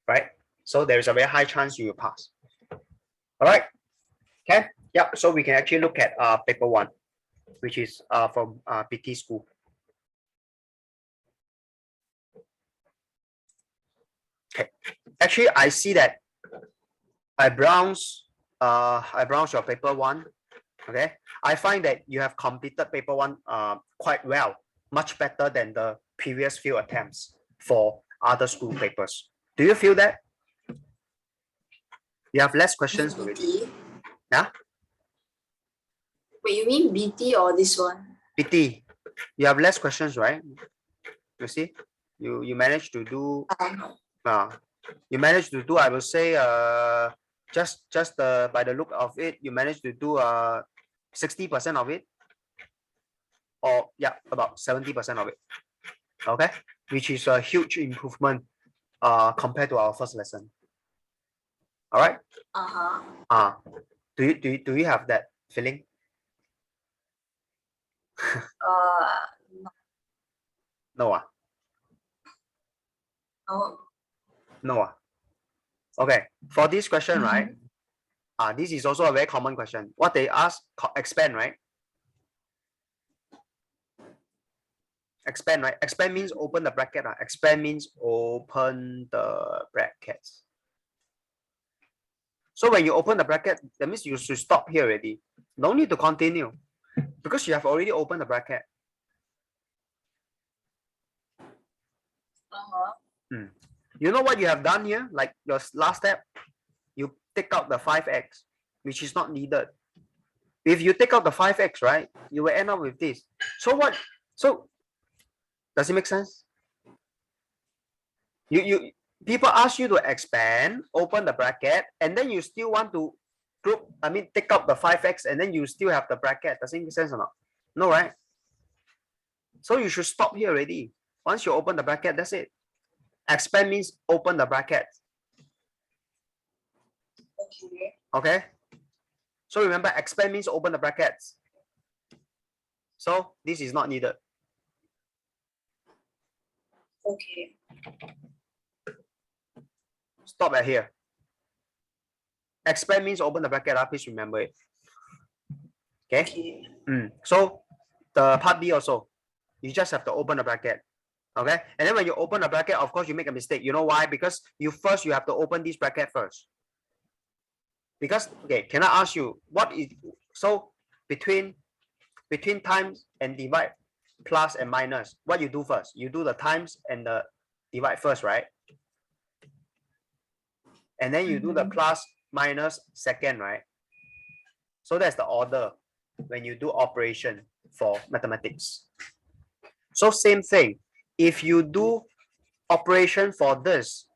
right? So there is a very high chance you will pass. All right. Okay. Yeah. So we can actually look at paper 1, which is from PT school. Okay. Actually, I see that I browse your paper 1. Okay. I find that you have completed paper 1 quite well, much better than the previous few attempts for other school papers. Do you feel that? You have less questions already. Yeah. Wait, you mean BT or this one? PT. You have less questions, right? You see, you managed to do. You managed to do. I will say, just by the look of it, you managed to do 60% of it, or yeah, about 70% of it. Okay, which is a huge improvement compared to our first lesson. All right. Do you have that feeling? No. No. Okay. For this question, right? This is also a very common question. What they ask, expand, right? Expand, right? Expand means open the bracket. Expand means open the brackets. So when you open the bracket, that means you should stop here already. No need to continue because you have already opened the bracket. You know what you have done here? Like your last step, you take out the 5x, which is not needed. If you take out the 5x, right, you will end up with this. So what? So does it make sense? People ask you to expand, open the bracket, and then you still want to take out the 5x, and then you still have the bracket. Does it make sense or not? No, right? So you should stop here already. Once you open the bracket, that's it. Expand means open the bracket. Okay. So remember, expand means open the brackets. So this is not needed. Okay. Stop at here. Expand means open the bracket. Please remember it. Okay. So the part B also, you just have to open the bracket. Okay. And then when you open the bracket, of course, you make a mistake. You know why? Because you have to open this bracket first. Because, okay, can I ask you what is, so between times and divide, plus and minus, what you do first? You do the times and the divide first, right? And then you do the plus minus second, right? So that's the order when you do operation for mathematics. So same thing, if you do operation for this,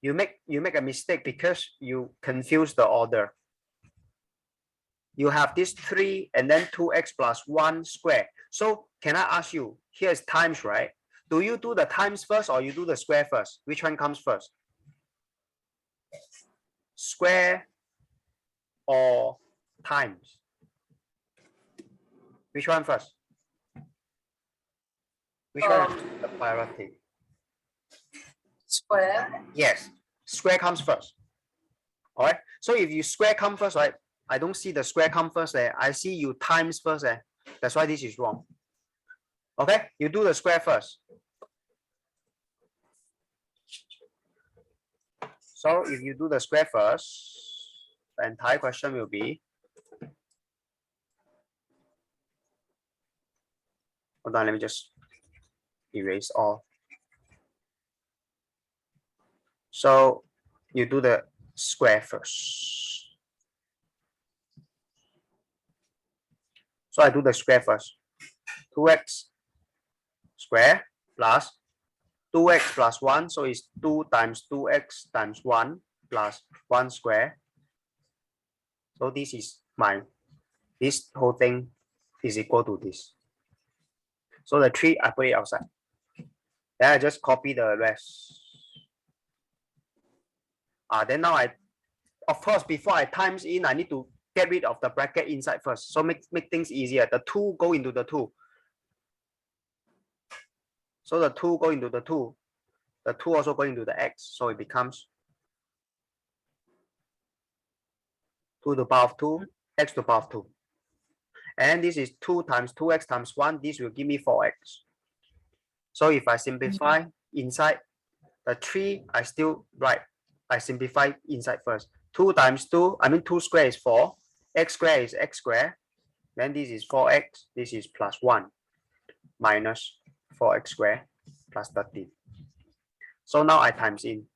you make a mistake because you confuse the order. You have this 3 and then 2x plus 1 square. So can I ask you, here's times, right? Do you do the times first or you do the square first? Which one comes first? Square or times? Which one first? Which one is the priority? Square. Yes, square comes first. All right. So if you square come first, right? I don't see the square come first there. I see you times first there. That's why this is wrong. Okay, you do the square first. So if you do the square first, the entire question will be, hold on, let me just erase all. So you do the square first. So I do the square first. 2x square plus 2x plus 1. So it's 2 times 2x times 1 plus 1 square. So this is this whole thing is equal to this. So the 3, I put it outside. Then I just copy the rest. Then now of course, before I times in, I need to get rid of the bracket inside first. So make things easier. The 2 go into the 2. So the 2 go into the 2. The 2 also go into the x. So it becomes 2 to the power of 2, x to the power of 2. And this is 2 times 2x times 1. This will give me 4x. So if I simplify inside the 3, I still write. I simplify inside first. 2 times 2, I mean 2 square is 4. X square is x square. Then this is 4x. This is plus 1 minus 4x square plus 13. So now I times in.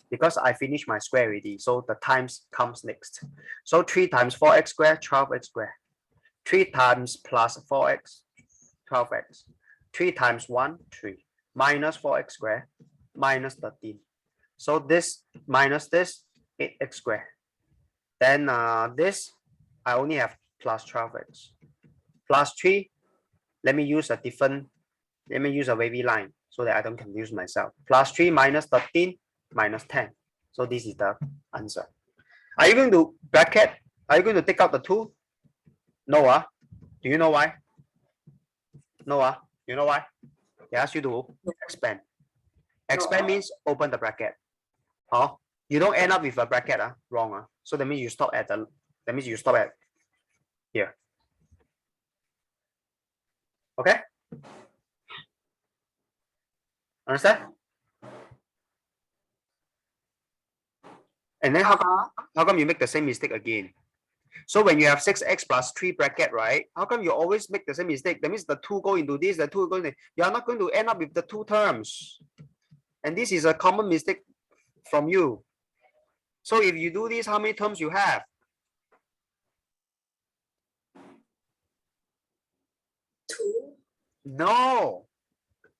Because I finished my square already, so the times comes next. So 3 times 4x squared, 12x squared. 3 times plus 4x, 12x. 3 times 1, 3. Minus 4x squared, minus 13. So this minus this, 8x squared. Then this, I only have plus 12x. Plus 3, let me use a wavy line so that I don't confuse myself. Plus 3 minus 13 minus 10. So this is the answer. Are you going to bracket? Are you going to take out the 2? No. Do you know why? No. You know why? They ask you to expand. Expand means open the bracket. Oh, you don't end up with a bracket. Wrong. So that means you stop at here. Okay? Understand? And then how come you make the same mistake again? So when you have 6x plus 3 bracket, right? How come you always make the same mistake? That means the 2 go into this, the 2 go into. You are not going to end up with the 2 terms. And this is a common mistake from you. So if you do this, how many terms you have? 2. No.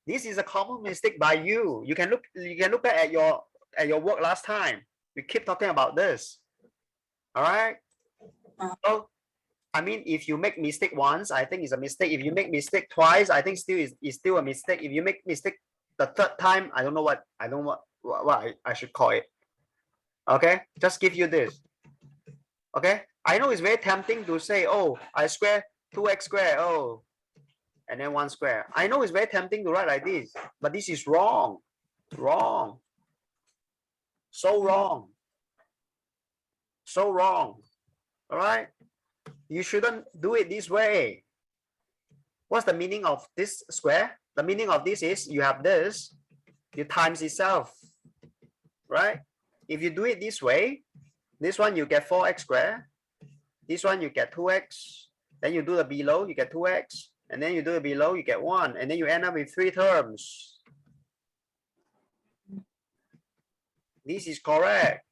This is a common mistake by you. You can look back at your work last time. We keep talking about this. All right. So I mean, if you make mistake once, I think it's a mistake. If you make mistake twice, I think it's still a mistake. If you make mistake the 3rd time, I don't know what I should call it. Okay, just give you this. Okay, I know it's very tempting to say, oh, I square 2x squared, oh, and then 1 square. I know it's very tempting to write like this, but this is wrong. Wrong. So wrong. So wrong. All right. You shouldn't do it this way. What's the meaning of this square? The meaning of this is you have this, you times itself, right? If you do it this way, this one you get 4x squared, this one you get 2x, then you do the below, you get 2x, and then you do the below, you get 1, and then you end up with 3 terms. This is correct.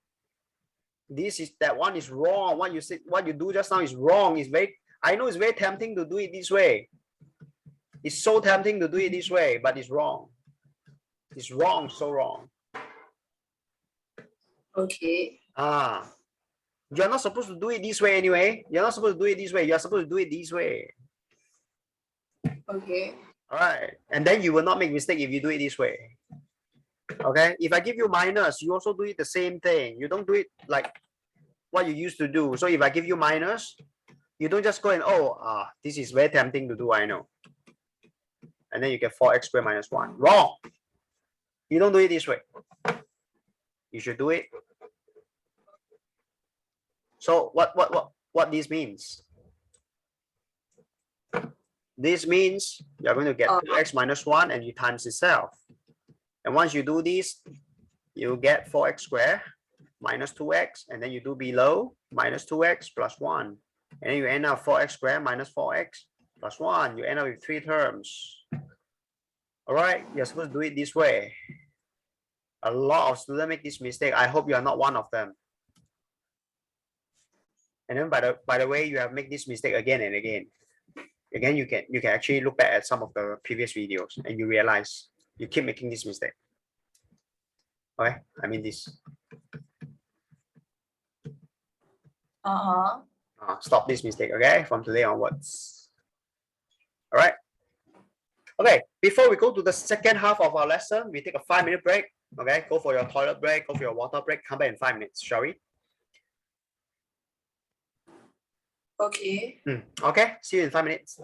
that one is wrong. What you said, what you do just now is wrong. I know it's very tempting to do it this way. It's so tempting to do it this way, but it's wrong. It's wrong, so wrong. Okay. You're not supposed to do it this way anyway. You're not supposed to do it this way. You're supposed to do it this way. Okay. All right. And then you will not make mistake if you do it this way. Okay. If I give you minus, you also do it the same thing. You don't do it like what you used to do. So if I give you minus, you don't just go and, this is very tempting to do, I know. And then you get 4x squared minus 1. Wrong. You don't do it this way. You should do it. So what this means? This means you're going to get 2x minus 1 and you times itself. And once you do this, you get 4x squared minus 2x, and then you do below minus 2x plus 1. And then you end up 4x squared minus 4x plus 1. You end up with 3 terms. All right, you're supposed to do it this way. A lot of students make this mistake. I hope you are not one of them. And then by the way, you have made this mistake again and again. Again, you can actually look back at some of the previous videos and you realize you keep making this mistake. Okay, I mean this. Stop this mistake, okay, from today onwards. All right. Okay, before we go to the second half of our lesson, we take a 5-minute break. Okay, go for your toilet break, go for your water break, come back in 5 minutes, shall we? Okay. Okay, see you in 5 minutes.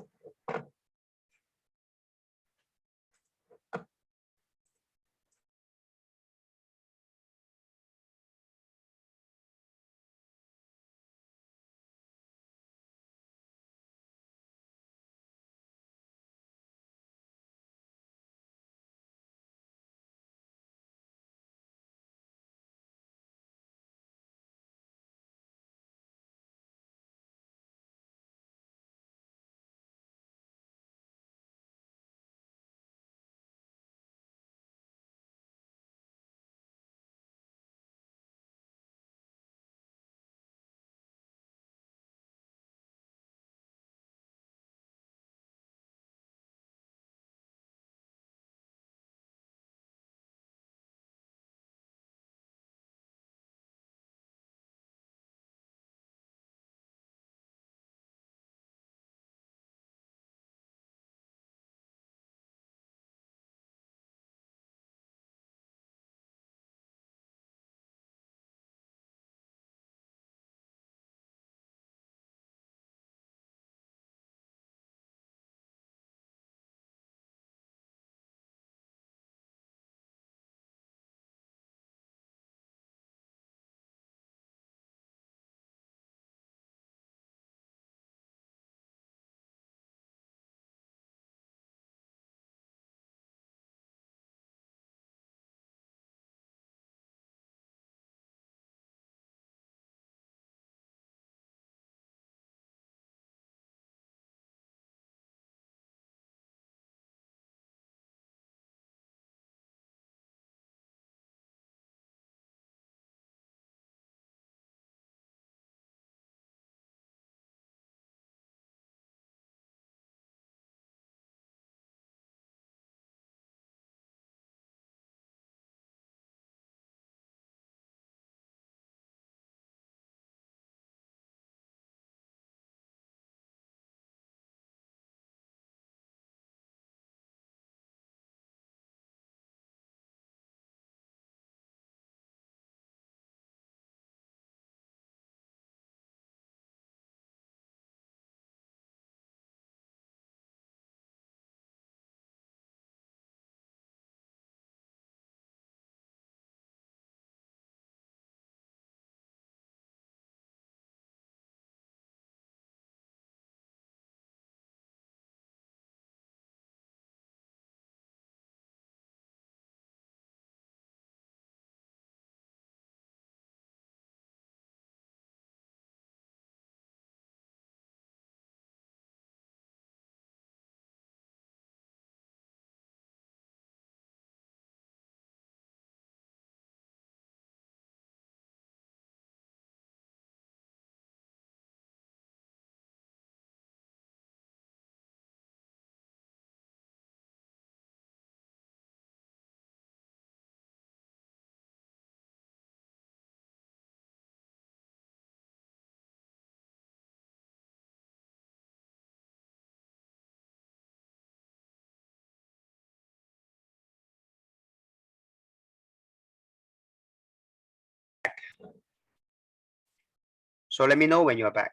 So let me know when you're back.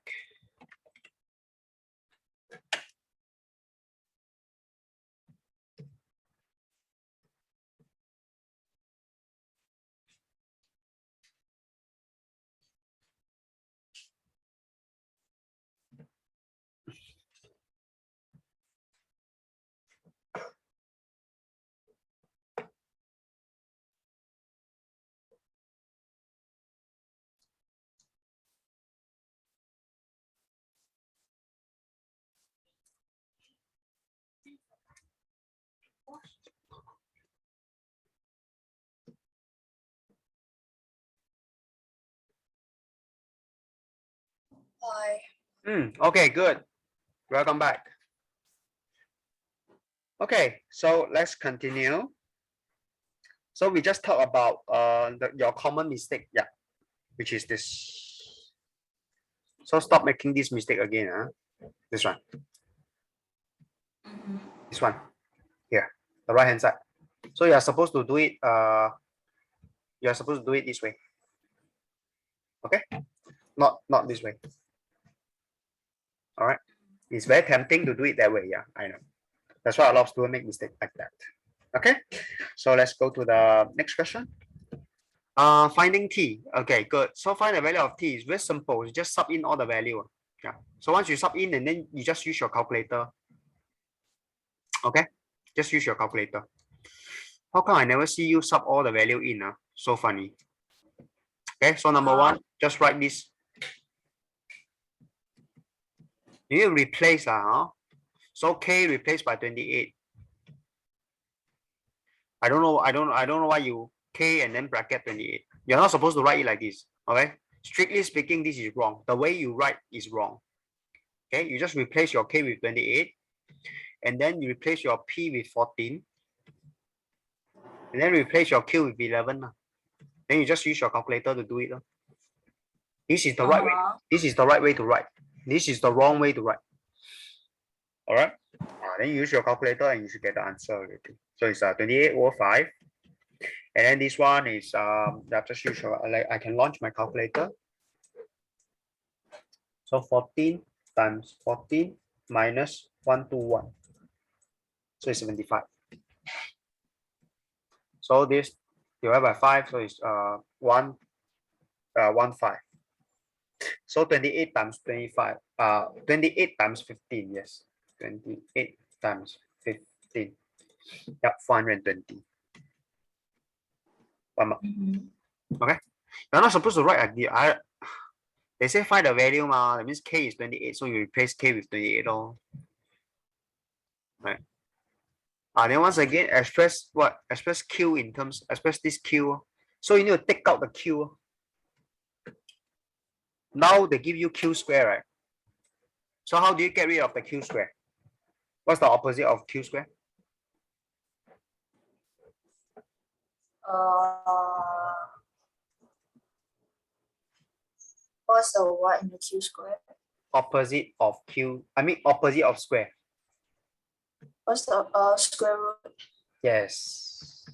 Hi. Okay, good. Welcome back. Okay, so let's continue. So we just talked about your common mistake, yeah, which is this. So stop making this mistake again, this one. This one here, the right hand side. So you are supposed to do it. You are supposed to do it this way. Okay, not this way. All right. It's very tempting to do it that way. Yeah, I know. That's why a lot of students make mistakes like that. Okay, so let's go to the next question. Finding t. Okay, good. So find the value of t is very simple. You just sub in all the value. Yeah. So once you sub in, and then you just use your calculator. Okay, just use your calculator. How come I never see you sub all the value in? So funny. Okay, so number one, just write this. You need to replace So k replaced by 28. I don't know why you k and then bracket 28. You're not supposed to write it like this. Okay. Strictly speaking, this is wrong. The way you write is wrong. Okay, you just replace your k with 28, and then you replace your p with 14, and then replace your q with 11. Then you just use your calculator to do it. This is the right way. This is the right way to write. This is the wrong way to write. All right. Then you use your calculator and you should get the answer already. So it's 28 over 5. And then this one is just use your, I can launch my calculator. So 14 times 14 minus 121. So it's 75. So this divided by 5, so it's 1 5. So 28 times 25, 28 times 15, yes. 28 times 15. Yep, 420. Okay. You're not supposed to write they say find the value, that means k is 28, so you replace k with 28. Right. Then once again, express what? Express q in terms, express this q. So you need to take out the q. Now they give you q square, right? So how do you get rid of the q square? What's the opposite of q square? What's the what in the q square? Opposite of q, I mean opposite of square. What's the square root? Yes.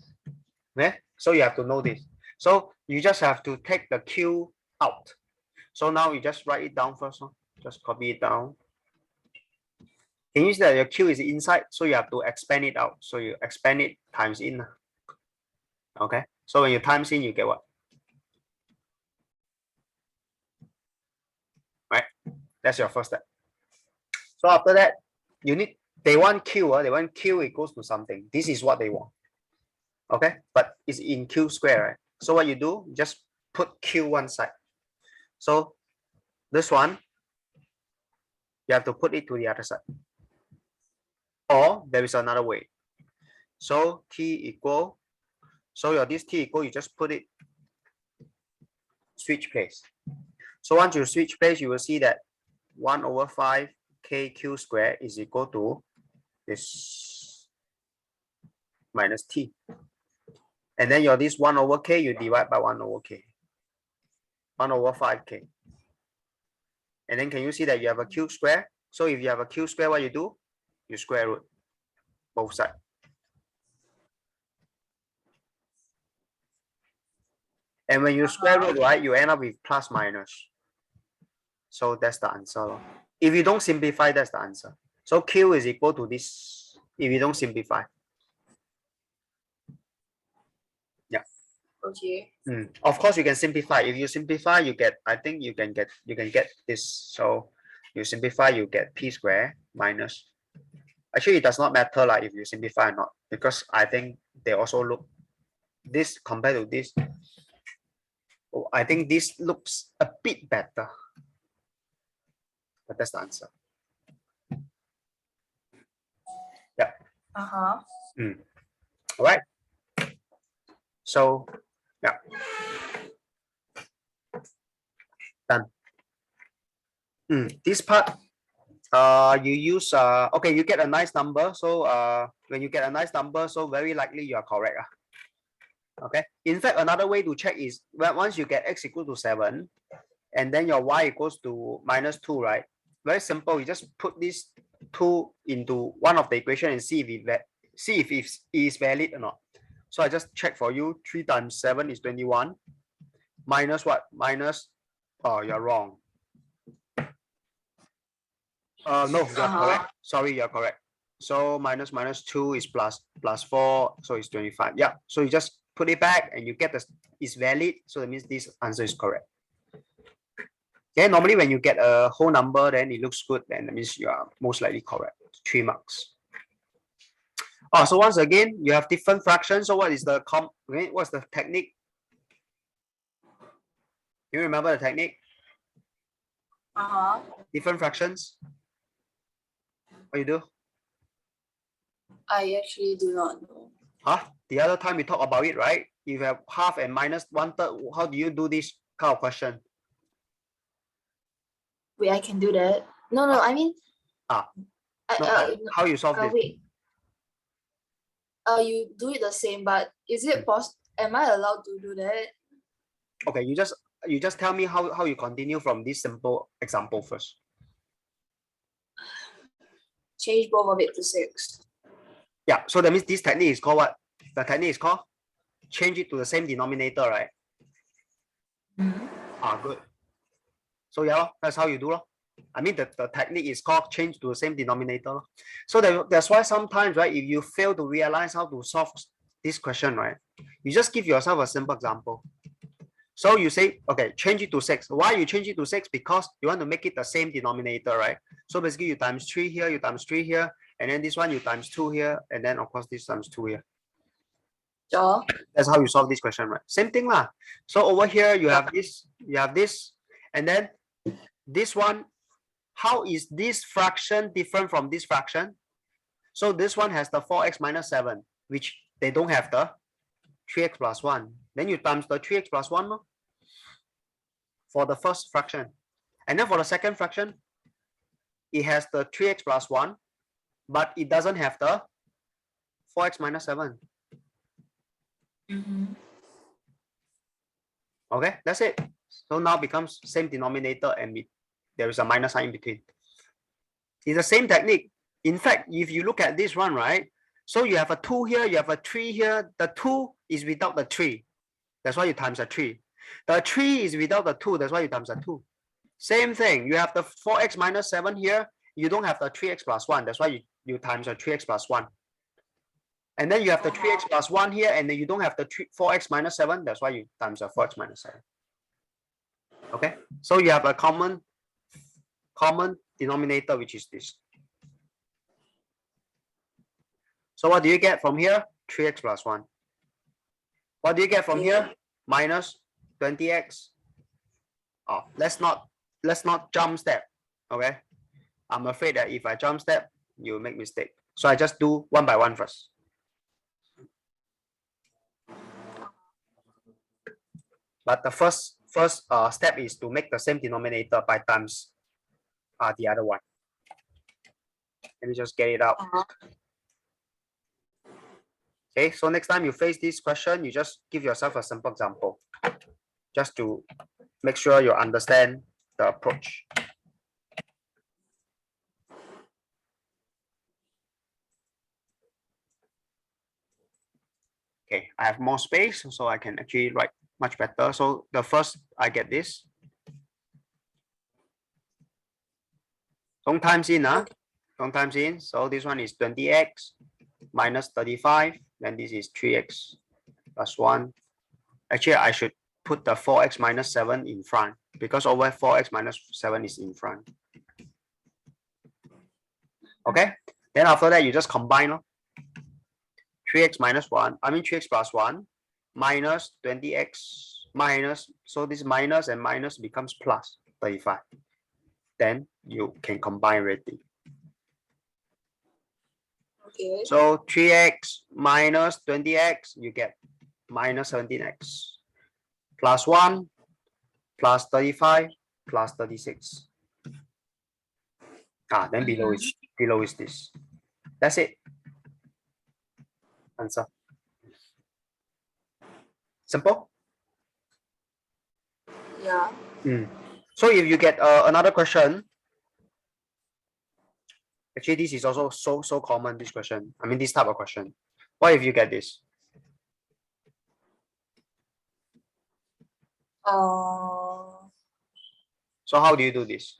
Yeah. So you have to know this. So you just have to take the q out. So now you just write it down first. Just copy it down. Can you see that your q is inside? So you have to expand it out. So you expand it times in. Okay. So when you times in, you get what? Right. That's your first step. So after that, they want q equals to something. This is what they want. Okay, but it's in q square, right? So what you do, just put q one side. So this one, you have to put it to the other side. Or there is another way. So t equal, so this t equal, you just put it, switch place. So once you switch place, you will see that 1 over 5 kq square is equal to this minus t. And then this 1 over k, you divide by 1 over k. 1 over 5k. And then can you see that you have a q square? So if you have a q square, what you do? You square root both sides. And when you square root, right, you end up with plus minus. So that's the answer. If you don't simplify, that's the answer. So Q is equal to this if you don't simplify. Yeah. Okay. Of course, you can simplify. If you simplify, you get, I think you can get this. So you simplify, you get P square minus. Actually, it does not matter like if you simplify or not, because I think they also look this compared to this. I think this looks a bit better. But that's the answer. Yeah. Uh-huh. All right. So, yeah. Done. This part, you use, okay, you get a nice number. So, when you get a nice number, so very likely you are correct. Okay. In fact, another way to check is when once you get x equal to 7, and then your y equals to -2, right? Very simple. You just put this 2 into one of the equation and see if it is valid or not. So I just check for you. 3 times 7 is 21. Minus what? Minus, oh, you're wrong. No, you're correct. Sorry, you're correct. So -2 is plus 4, so it's 25. Yeah. So you just put it back and you get the is valid. So that means this answer is correct. Okay, normally when you get a whole number, then it looks good, then that means you are most likely correct. 3 marks. Oh, so once again, you have different fractions. So what is the what's the technique? You remember the technique? Different fractions. What you do? I actually do not know. The other time we talked about it, right? You have half and minus 1/3. How do you do this kind of question? Wait, I can do that. No, I mean. How you solve this? Wait. You do it the same, but is it possible? Am I allowed to do that? Okay, you just tell me how you continue from this simple example first. Change both of it to 6. Yeah, so that means this technique is called what? The technique is called change it to the same denominator, right? Good. So yeah, that's how you do it. I mean, the technique is called change to the same denominator. So that's why sometimes, right, if you fail to realize how to solve this question, right, you just give yourself a simple example. So you say, okay, change it to 6. Why you change it to 6? Because you want to make it the same denominator, right? So basically you times 3 here, you times 3 here, and then this one you times 2 here, and then of course this times 2 here. Sure. That's how you solve this question, right? Same thing lah. So over here you have this, and then this one. How is this fraction different from this fraction? So this one has the 4x minus 7, which they don't have the 3x plus 1. Then you times the 3x plus 1 for the first fraction. And then for the second fraction, it has the 3x plus 1, but it doesn't have the 4x minus 7. Okay, that's it. So now becomes same denominator and there is a minus sign in between. It's the same technique. In fact, if you look at this one, right? So you have a 2 here, you have a 3 here. The 2 is without the 3. That's why you times the 3. The 3 is without the 2. That's why you times the 2. Same thing. You have the 4x minus 7 here. You don't have the 3x plus 1. That's why you times the 3x plus 1. And then you have the 3x plus 1 here, and then you don't have the 4x minus 7. That's why you times the 4x minus 7. Okay, so you have a common denominator, which is this. So what do you get from here? 3x plus 1. What do you get from here? Minus 20x. Oh, let's not jump step. Okay, I'm afraid that if I jump step, you make mistake. So I just do one by one first. But the first step is to make the same denominator by times the other one. Let me just get it out. Okay, so next time you face this question, you just give yourself a simple example, just to make sure you understand the approach. Okay, I have more space, so I can actually write much better. So the first, I get this. Don't times in, huh? Okay. Don't times in. So this one is 20x minus 35. Then this is 3x plus 1. Actually, I should put the 4x minus 7 in front because over 4x minus 7 is in front. Okay. Then after that, you just combine. 3x minus 1. I mean 3x plus 1 minus 20x minus. So this minus and minus becomes plus 35. Then you can combine already. Okay. So 3x minus 20x, you get minus 17x plus 1 plus 35 plus 36. Then below is this. That's it. Answer. Simple. Yeah. So if you get another question, actually this is also so common, this question. I mean this type of question. What if you get this? So how do you do this?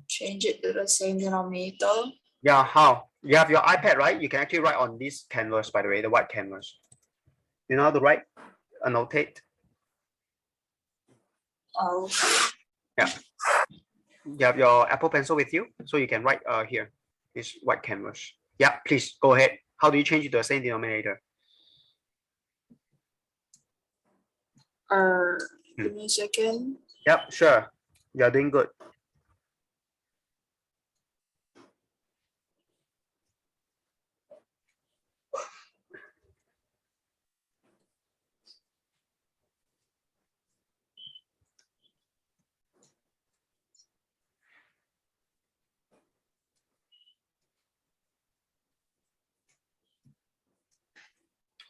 Change it to the same denominator. Yeah, how? You have your iPad, right? You can actually write on this canvas, by the way, the white canvas. You know how to write? Annotate. Oh. Yeah. You have your Apple Pencil with you, so you can write here, this white canvas. Yeah, please go ahead. How do you change it to the same denominator? Give me a second. Yep, sure. You're doing good.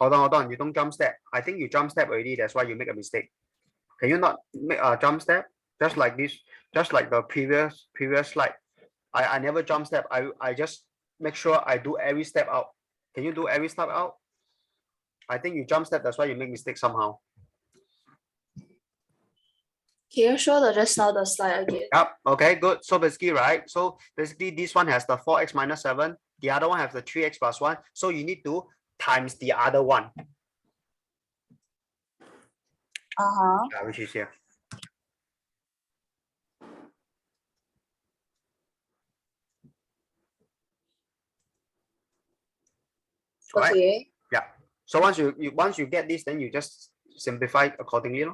Hold on. You don't jump step. I think you jump step already. That's why you make a mistake. Can you not make a jump step? Just like this, just like the previous slide. I never jump step. I just make sure I do every step out. Can you do every step out? I think you jump step. That's why you make mistake somehow. Can you show the just now the slide again? Yep. Okay, good. So basically, right? So basically, this one has the 4x minus 7. The other one has the 3x plus 1. So you need to times the other one. Which is here. Right? Okay. Yeah. So once you get this, then you just simplify accordingly.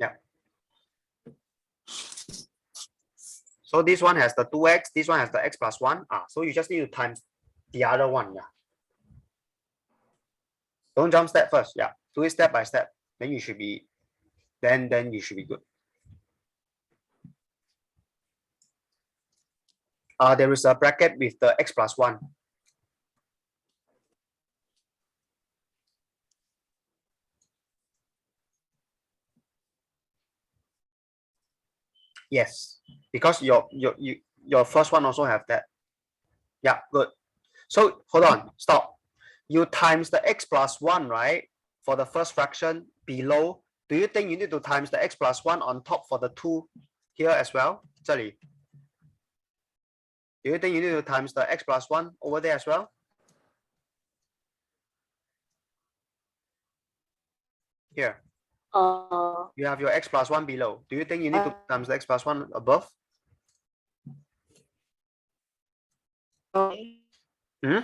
Yeah. So this one has the 2x, this one has the x plus 1. So you just need to times the other one. Yeah. Don't jump step first. Yeah. Do it step by step. Then you should be then you should be good. There is a bracket with the x plus 1. Yes, because your first one also have that. Yeah, good. So hold on, stop. You times the x plus 1, right? For the first fraction below. Do you think you need to times the x plus 1 on top for the 2 here as well? 这里. Do you think you need to times the x plus 1 over there as well? Here. You have your x plus 1 below. Do you think you need to times the x plus 1 above? Hmm?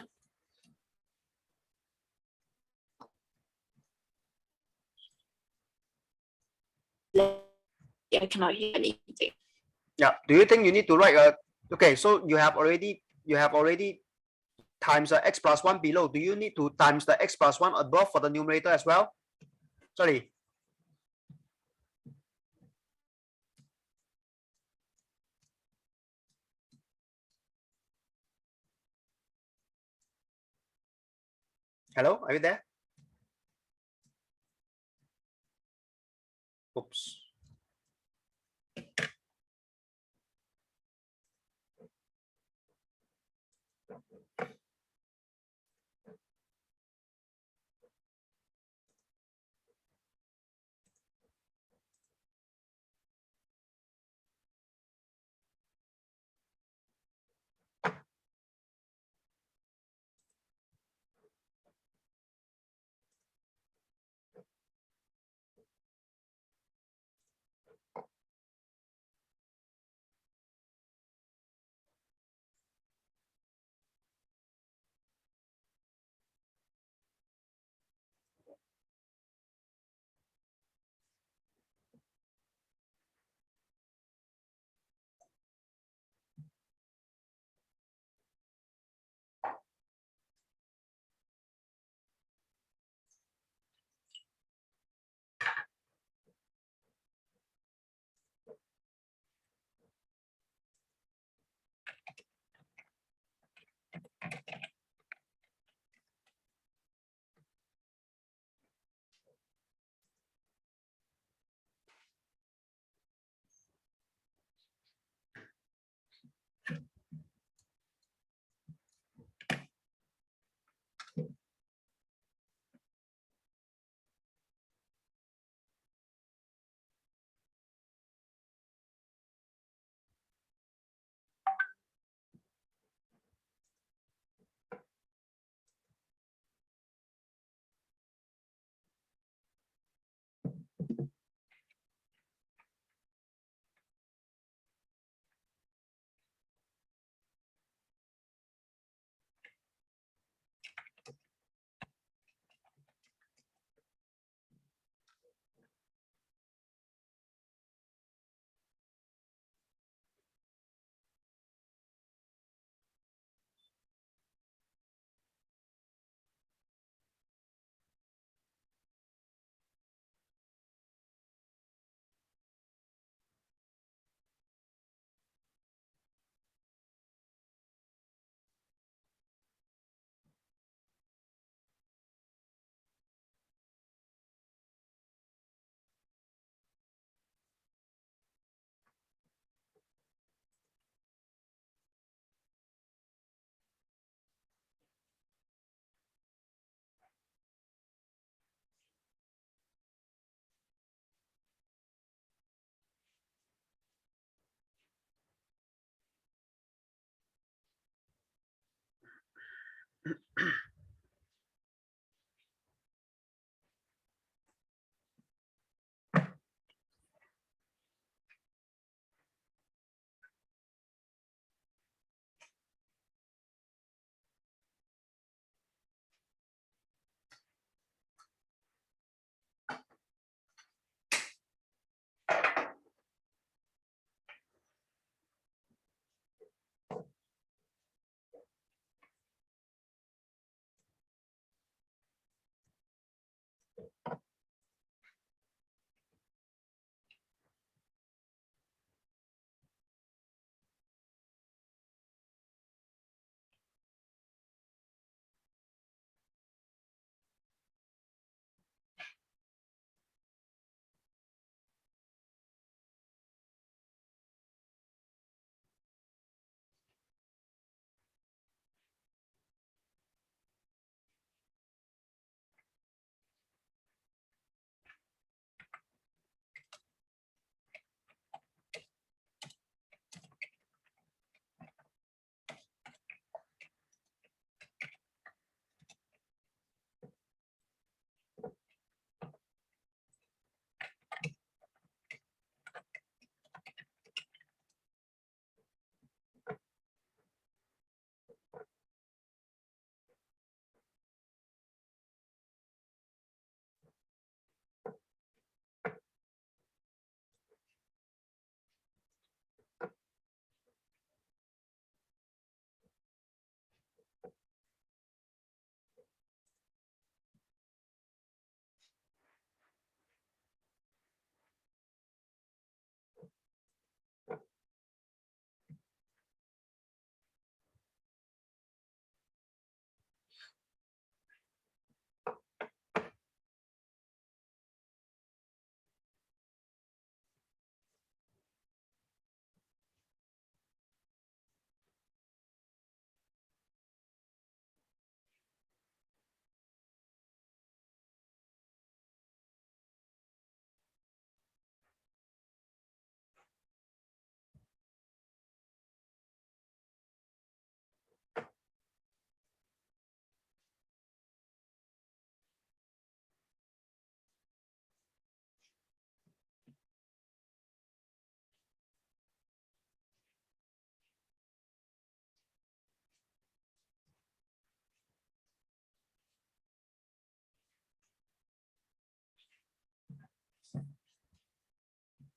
I cannot hear anything. Yeah. Do you think you need to write a okay? So you have already times the x plus 1 below. Do you need to times the x plus 1 above for the numerator as well? Sorry. Hello, are you there? Oops.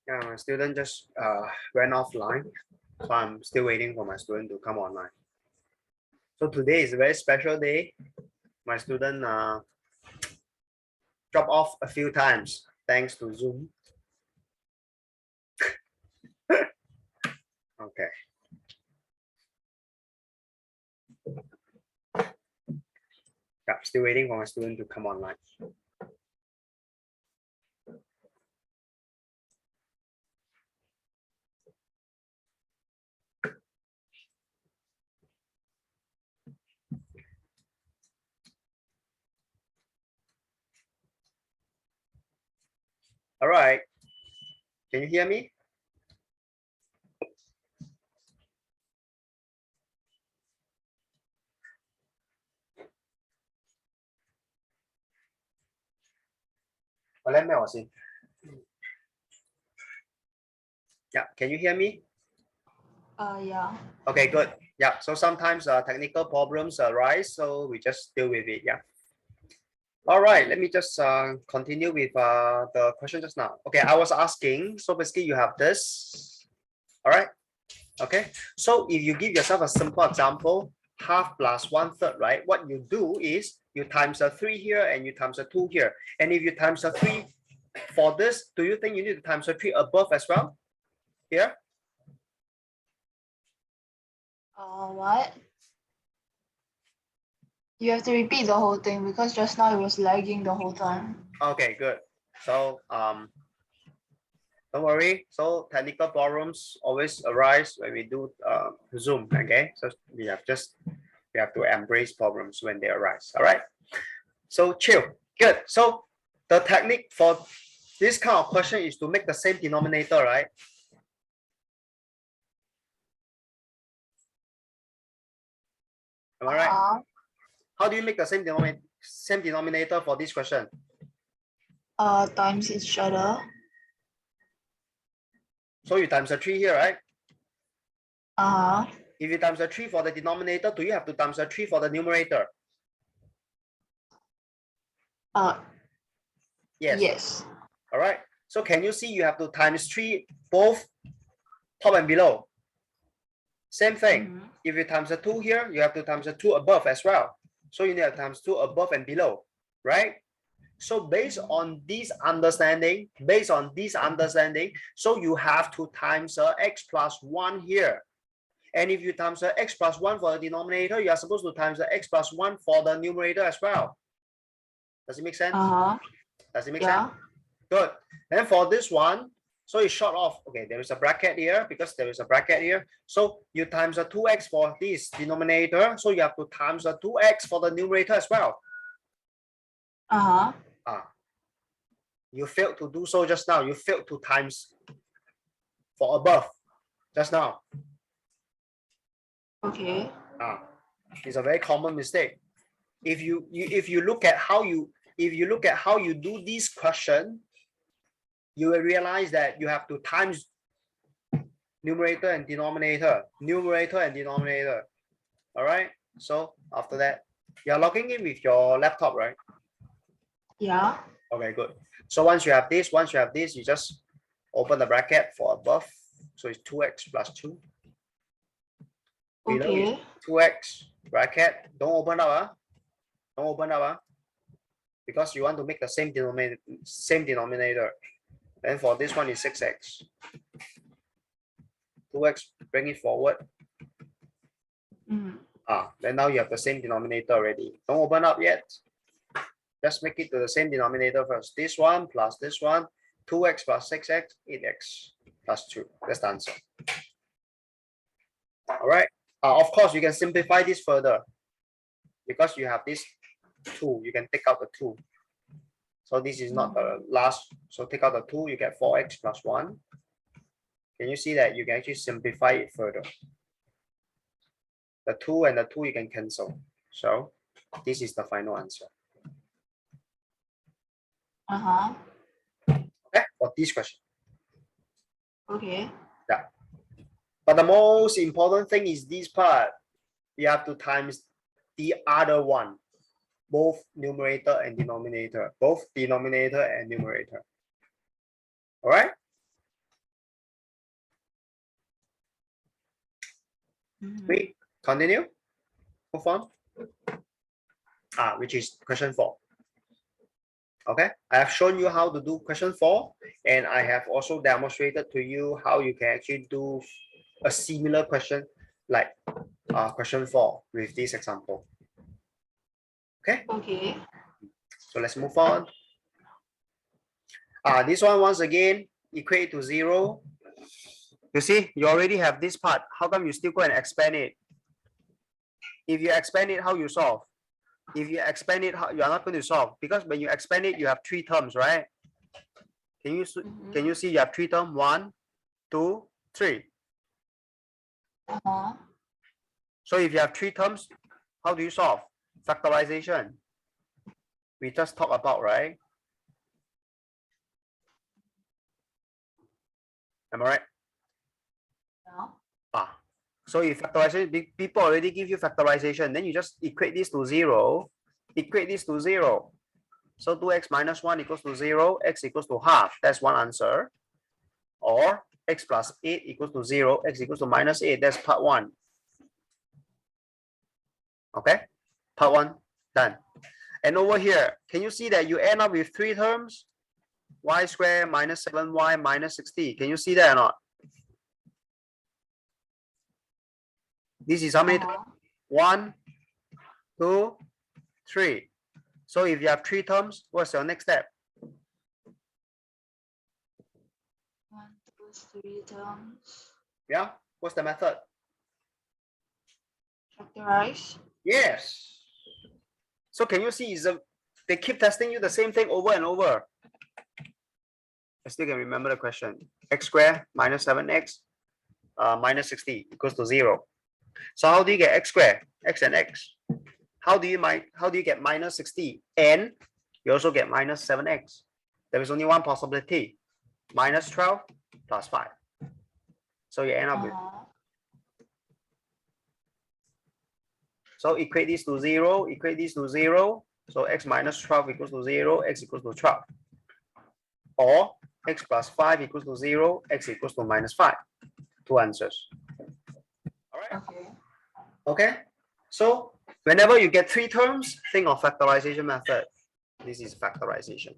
Yeah, my student just went offline, so I'm still waiting for my student to come online. So today is a very special day. My student dropped off a few times thanks to Zoom. Okay. Yeah, still waiting for my student to come online. All right. Can you hear me? Let me see. Yeah, can you hear me? Yeah. Okay, good. Yeah, so sometimes technical problems arise, so we just deal with it. Yeah. All right, let me just continue with the question just now. Okay, I was asking, so basically you have this. All right. Okay, so if you give yourself a simple example, half plus 1/3, right? What you do is you times a 3 here and you times a 2 here. And if you times a 3 for this, do you think you need to times a 3 above as well? Here? What? You have to repeat the whole thing because just now it was lagging the whole time. Okay, good. So don't worry. So technical problems always arise when we do Zoom. Okay, so we have to embrace problems when they arise. All right. So chill. Good. So the technique for this kind of question is to make the same denominator, right? Am I right? How do you make the same denominator for this question? Times each other. So you times the 3 here, right? If you times the 3 for the denominator, do you have to times the 3 for the numerator? Yes. All right. So can you see you have to times 3 both top and below? Same thing. If you times the 2 here, you have to times the 2 above as well. So you need to times 2 above and below, right? So based on this understanding, so you have to times x plus 1 here. And if you times the x plus 1 for the denominator, you are supposed to times the x plus 1 for the numerator as well. Does it make sense? Does it make sense? Good. And for this one, so it's short of, okay, there is a bracket here because there is a bracket here. So you times the 2x for this denominator. So you have to times the 2x for the numerator as well. You failed to do so just now. You failed to times for above just now. Okay. It's a very common mistake. If you look at how you do this question, you will realize that you have to times numerator and denominator. All right. So after that, you are logging in with your laptop, right? Yeah. Okay, good. So once you have this, you just open the bracket for above. So it's 2x plus 2. Below is 2x bracket. Don't open up. Because you want to make the same denominator. Then for this one is 6x. 2x, bring it forward. Then now you have the same denominator already. Don't open up yet. Just make it to the same denominator first. This one plus this one, 2x plus 6x, 8x plus 2. That's the answer. All right. Of course, you can simplify this further because you have this 2. You can take out the 2. So this is not the last. So take out the 2, you get 4x plus 1. Can you see that you can actually simplify it further? The 2 and the 2 you can cancel. So this is the final answer. Okay, for this question. Okay. Yeah. But the most important thing is this part. You have to times the other one. Both numerator and denominator. All right? We continue. Move on. Which is question 4. Okay, I have shown you how to do question 4, and I have also demonstrated to you how you can actually do a similar question like question 4 with this example. Okay. So let's move on. This one, once again, equate to 0. You see, you already have this part. How come you still go and expand it? If you expand it, how you solve? If you expand it, you are not going to solve, because when you expand it, you have 3 terms, right? Can you see you have 3 terms? 1, 2, 3. So if you have 3 terms, how do you solve? Factorization. We just talked about, right? Am I right? So if factorization, people already give you factorization, then you just equate this to 0. So 2x minus 1 equals to 0, x equals to half. That's one answer. Or x plus 8 equals to 0, x equals to minus 8. That's part 1. Okay, part 1 done. And over here, can you see that you end up with 3 terms? Y squared minus 7y minus 60. Can you see that or not? This is how many terms? 1, 2, 3. So if you have 3 terms, what's your next step? 1, 2, 3 terms. Yeah, what's the method? Factorize. Yes. So can you see, they keep testing you the same thing over and over. I still can remember the question. X squared minus 7x minus 60 equals to 0. So how do you get x squared? X and x. How do you get minus 60? And you also get minus 7x. There is only one possibility. Minus 12 plus 5. So you end up with. So equate this to 0, equate this to 0. So x minus 12 equals to 0, x equals to 12. Or x plus 5 equals to 0, x equals to minus 5. Two answers. All right. Okay. So whenever you get three terms, think of factorization method. This is factorization.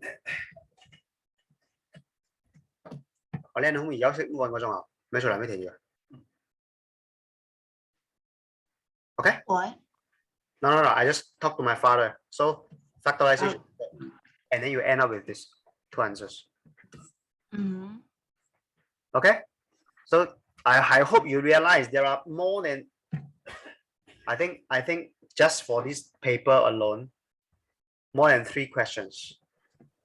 我哋可唔可以休息半個鐘啊？咩出嚟咩題啊 ？Okay. What? No. I just talked to my father. So factorization, and then you end up with this two answers. Okay. So I hope you realize there are more than. I think just for this paper alone, more than 3 questions.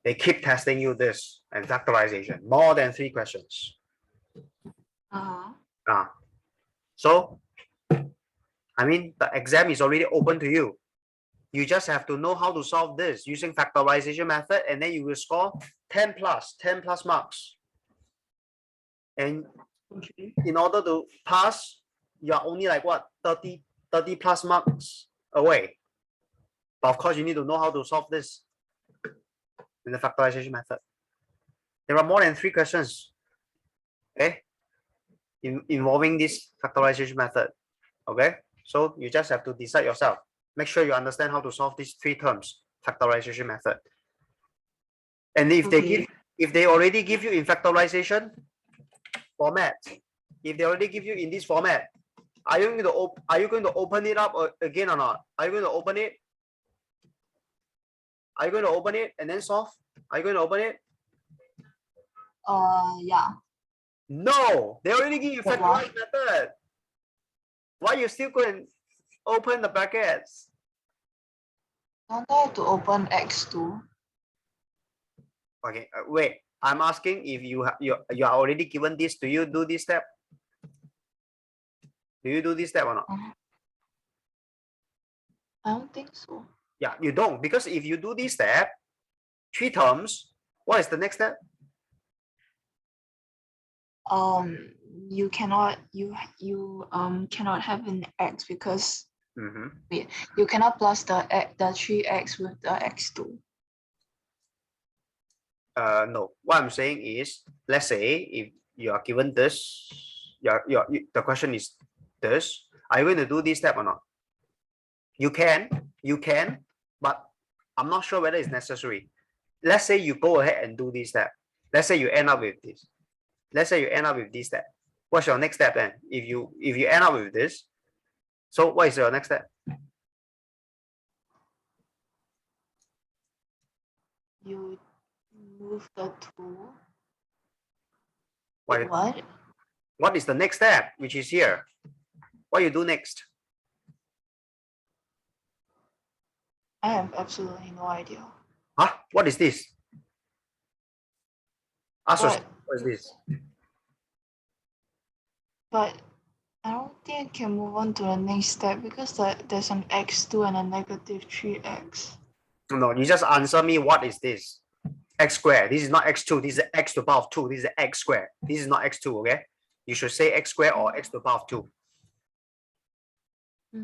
They keep testing you this and factorization, more than 3 questions. So, I mean, the exam is already open to you. You just have to know how to solve this using factorization method, and then you will score 10 plus marks. And in order to pass, you are only like what, 30 plus marks away. But of course, you need to know how to solve this in the factorization method. There are more than 3 questions, okay, involving this factorization method. Okay, so you just have to decide yourself. Make sure you understand how to solve these 3 terms, factorization method. And if they already give you in factorization format, if they already give you in this format, are you going to open it up again or not? Are you going to open it? Are you going to open it and then solve? Are you going to open it? Yeah. No, they already give you factorization method. Why you still go and open the brackets? Don't I have to open X2? Okay, wait. I'm asking if you are already given this. Do you do this step? Do you do this step or not? I don't think so. Yeah, you don't, because if you do this step, 3 terms, what is the next step? You cannot cannot have an X because you cannot plus the 3x with the X2. No, what I'm saying is, let's say if you are given this, the question is this, are you going to do this step or not? You can, but I'm not sure whether it's necessary. Let's say you go ahead and do this step. Let's say you end up with this. Let's say you end up with this step. What's your next step then? If you end up with this, so what is your next step? You move the 2. What? What? What is the next step, which is here? What you do next? I have absolutely no idea. Huh? What is this? Ask But, yourself, what is this? But I don't think I can move on to the next step because there's an X2 and a negative 3x. No, you just answer me, what is this? X squared. This is not x2. This is x to the power of 2. This is x squared. This is not x2, okay? You should say x squared or x to the power of 2.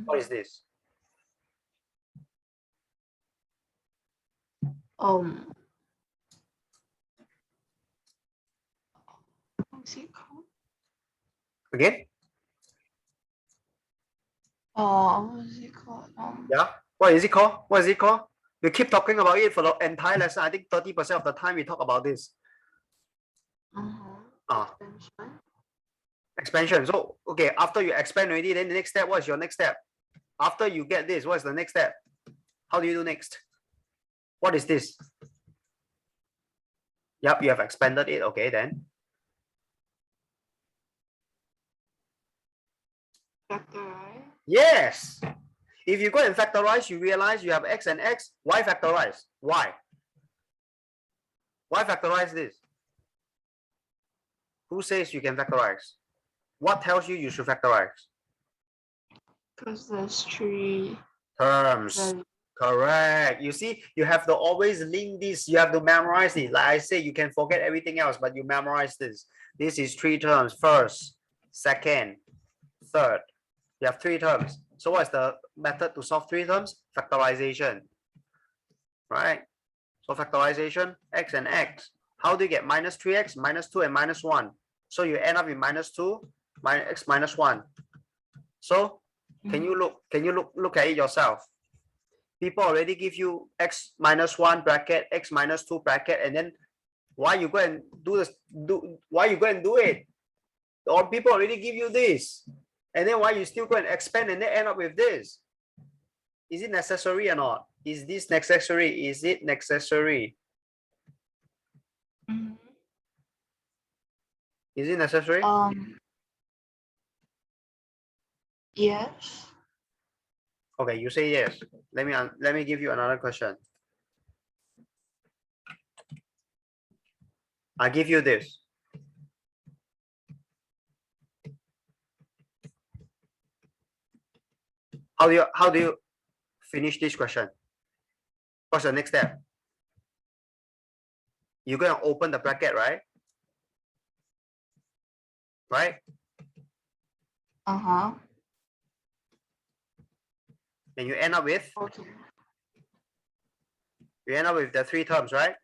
What is this? What's it called? Again? What is it called? Yeah. What is it called? What is it called? We keep talking about it for the entire lesson. I think 30% of the time we talk about this. Expansion. So, okay, after you expand already, then the next step, what is your next step? After you get this, what is the next step? How do you do next? What is this? Yep, you have expanded it. Okay, then. Factorize? Yes. If you go and factorize, you realize you have x and x. Why factorize? Why? Why factorize this? Who says you can factorize? What tells you you should factorize? Because there's 3 Terms. Value. Correct. You see, you have to always link this. You have to memorize it. Like I say, you can forget everything else, but you memorize this. This is three terms. First, second, third. You have three terms. So what's the method to solve three terms? Factorization. Right? So factorization, x and x. How do you get minus 3x, minus 2, and minus 1? So you end up with minus 2, minus x minus 1. So can you look at it yourself? People already give you x minus 1 bracket, x minus 2 bracket, and then why you go and do this? Why you go and do it? Or people already give you this, and then why you still go and expand and then end up with this? Is it necessary or not? Is this necessary? Is it necessary? Is it necessary? Yes. Okay, you say yes. Let me give you another question. I give you this. How do you finish this question? What's the next step? You're going to open the bracket, right? Right? Uh-huh. And you end up with? Okay. You end up with the three terms, right?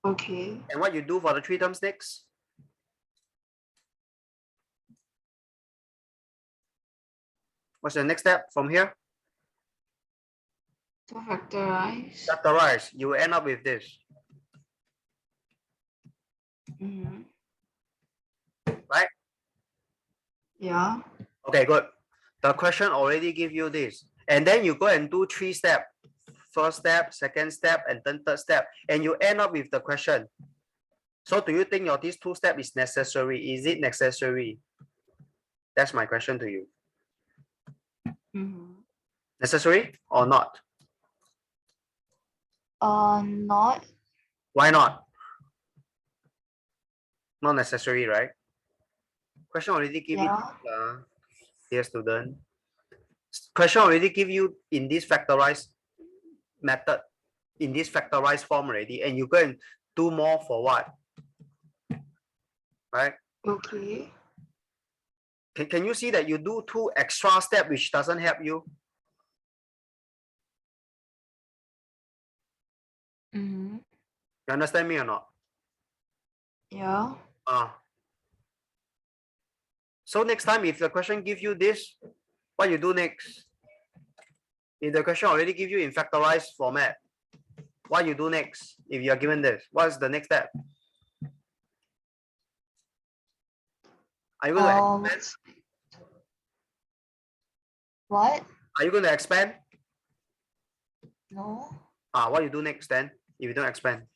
Okay. And what you do for the three terms next? What's the next step from here? To factorize. Factorize. You end up with this. Right? Yeah. Okay, good. The question already give you this. And then you go and do three steps. First step, second step, and then third step. And you end up with the question. So do you think your these two steps is necessary? Is it necessary? That's my question to you. Necessary or not? Not. Why not? Not necessary, right? Question already give it. Dear student. Question already give you in this factorized method, in this factorized form already, and you go and do more for what? Right? Okay. Can you see that you do two extra steps which doesn't help you? You understand me or not? Yeah. So next time if the question give you this, what you do next? If the question already give you in factorized format, what you do next? If you are given this, what's the next step? Are you going to expand? What? Are you going to expand? No. What you do next then if you don't expand?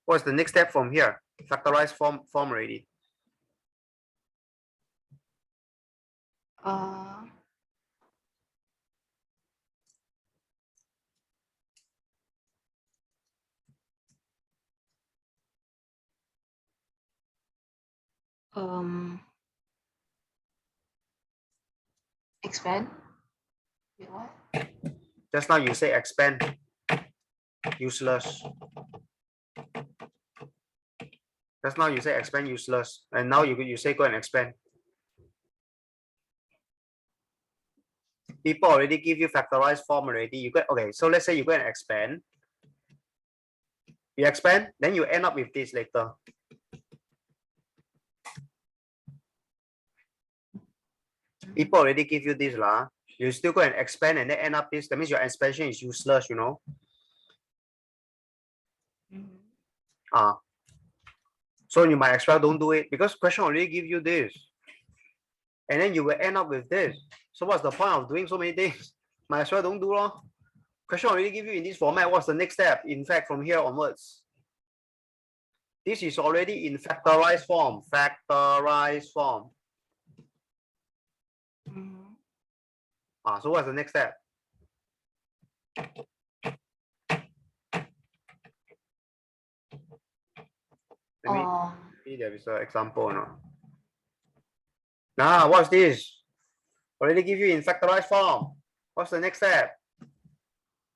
What's the next step from here? Factorized form already. Expand. Wait, what? Just now you say expand. Useless. Just now you say expand useless, and now you say go and expand. People already give you factorized form already. You go okay. So let's say you go and expand. You expand, then you end up with this later. People already give you this lah. You still go and expand and then end up this. That means your expansion is useless, you know. So you might as well don't do it because question already give you this. And then you will end up with this. So what's the point of doing so many things? Might as well don't do lor. Question already give you in this format. What's the next step? In fact, from here onwards. This is already in factorized form. Factorized form. So what's the next step? See, there is an example now. Now, what's this? Already give you in factorized form. What's the next step?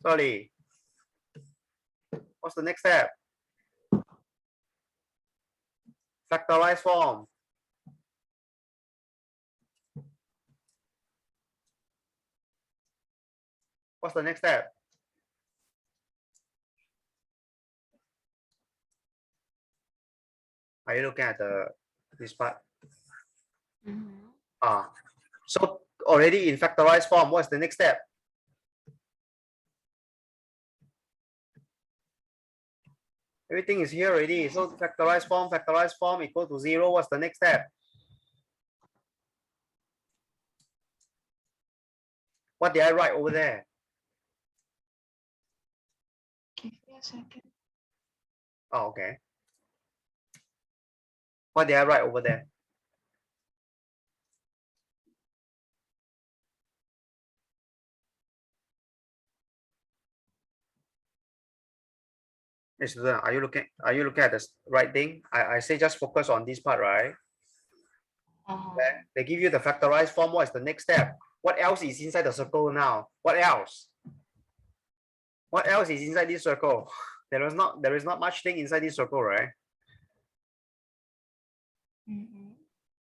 Sorry. What's the next step? Factorized form. What's the next step? Are you looking at this part? So already in factorized form, what's the next step? Everything is here already. So factorized form equal to 0. What's the next step? What did I write over there? Give me a second. Oh, okay. What did I write over there? Hey, student, are you looking at the right thing? I say just focus on this part, right? They give you the factorized form. What is the next step? What else is inside the circle now? What else? What else is inside this circle? There is not much thing inside this circle, right?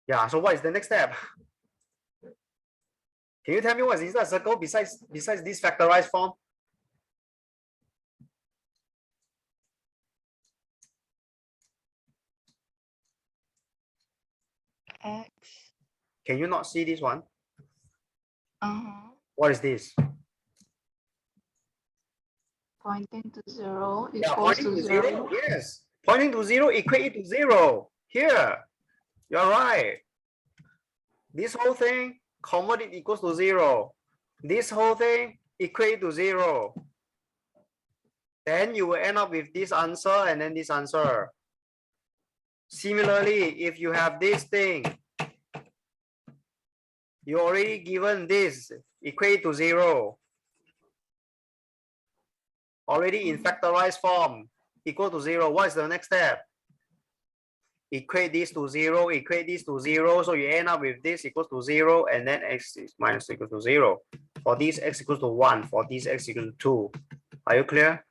Yeah. So what is the next step? Can you tell me what's inside the circle besides this factorized form? X. Can you not see this one? What is this? Pointing to 0 Yeah, equals pointing to to 0. 0. Yes. Pointing to 0 equate to 0. Here. You're right. This whole thing, convert it equals to 0. This whole thing equate to 0. Then you will end up with this answer and then this answer. Similarly, if you have this thing, you already given this equate to 0. Already in factorized form, equal to 0. What is the next step? Equate this to 0, equate this to 0. So you end up with this equals to 0, and then x is minus equals to 0. For this, x equals to 1. For this, x equals to 2. Are you clear?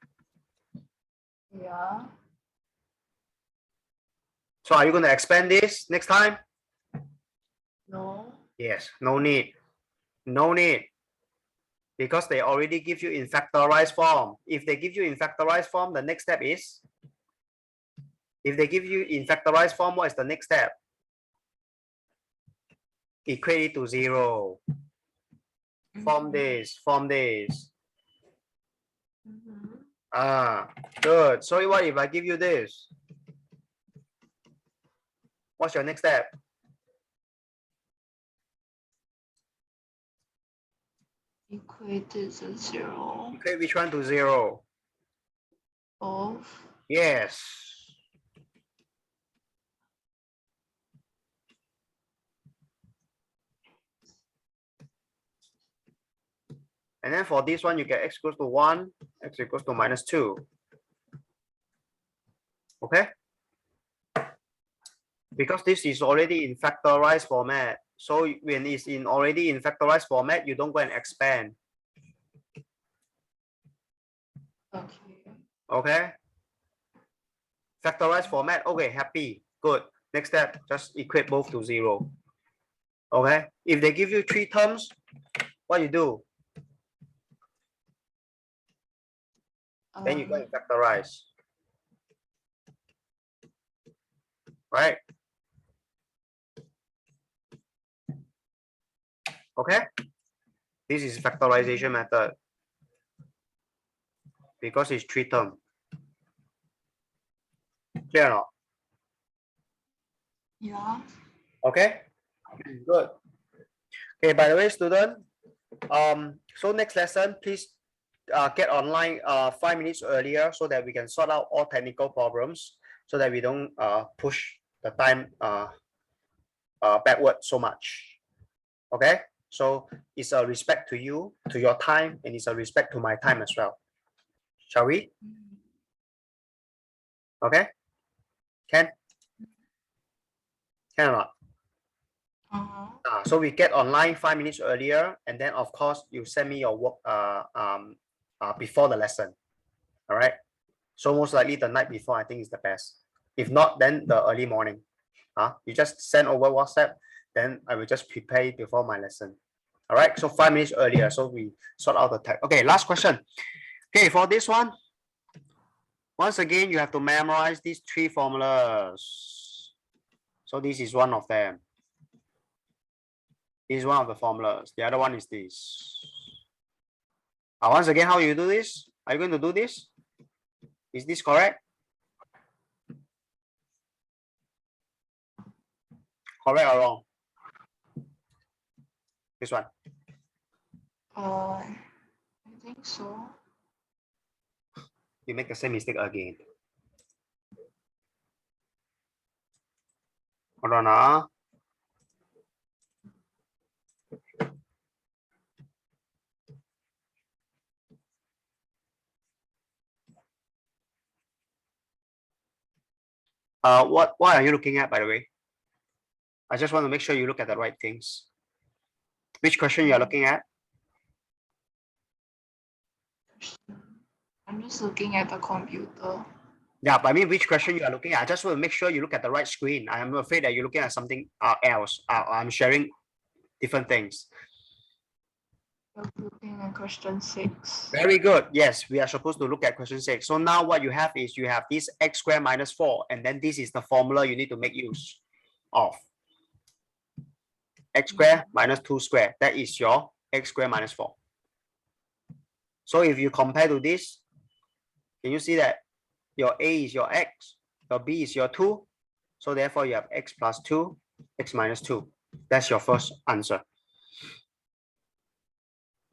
Yeah. So are you going to expand this next time? No. Yes, no need. No need. Because they already give you in factorized form. If they give you in factorized form, the next step is, if they give you in factorized form, what is the next step? Equate it to 0. Form this. Good. So what if I give you this? What's your next step? Equate to 0. Equate which one to 0? Both. Yes. And then for this one, you get x equals to 1, x equals to minus 2. Okay? Because this is already in factorized format. So when it's already in factorized format, you don't go and expand. Okay. Okay? Factorized format. Okay, happy. Good. Next step, just equate both to 0. Okay? If they give you 3 terms, what you do? Then you go and factorize. Right? Okay? This is factorization method. Because it's 3 terms. Clear or not? Yeah. Okay? Good. Okay, by the way, student, so next lesson, please get online 5 minutes earlier so that we can sort out all technical problems so that we don't push the time backward so much. Okay, so it's a respect to you, to your time, and it's a respect to my time as well. Shall we? Okay, Ken? Can or not? So we get online 5 minutes earlier, and then of course you send me your work before the lesson. All right. So most likely the night before, I think is the best. If not, then the early morning. You just send over WhatsApp, then I will just prepare before my lesson. All right. So 5 minutes earlier, so we sort out the text. Okay. Last question. Okay, for this one, once again you have to memorize these 3 formulas. So this is one of them. This is one of the formulas. The other one is this. Once again, how you do this? Are you going to do this? Is this correct? Correct or wrong? This one. I think so. You make the same mistake again. Hold on. What are you looking at, by the way? I just want to make sure you look at the right things. Which question you are looking at? I'm just looking at the computer. Yeah, but I mean, which question you are looking at? I just want to make sure you look at the right screen. I am afraid that you're looking at something else. I'm sharing different things. You're looking at question 6. Very good. Yes, we are supposed to look at question 6. So now what you have is you have this x squared minus 4, and then this is the formula you need to make use of. X squared minus 2 squared. That is your x squared minus 4. So if you compare to this, can you see that your a is your x, your b is your 2. So therefore you have x plus 2, x minus 2. That's your first answer.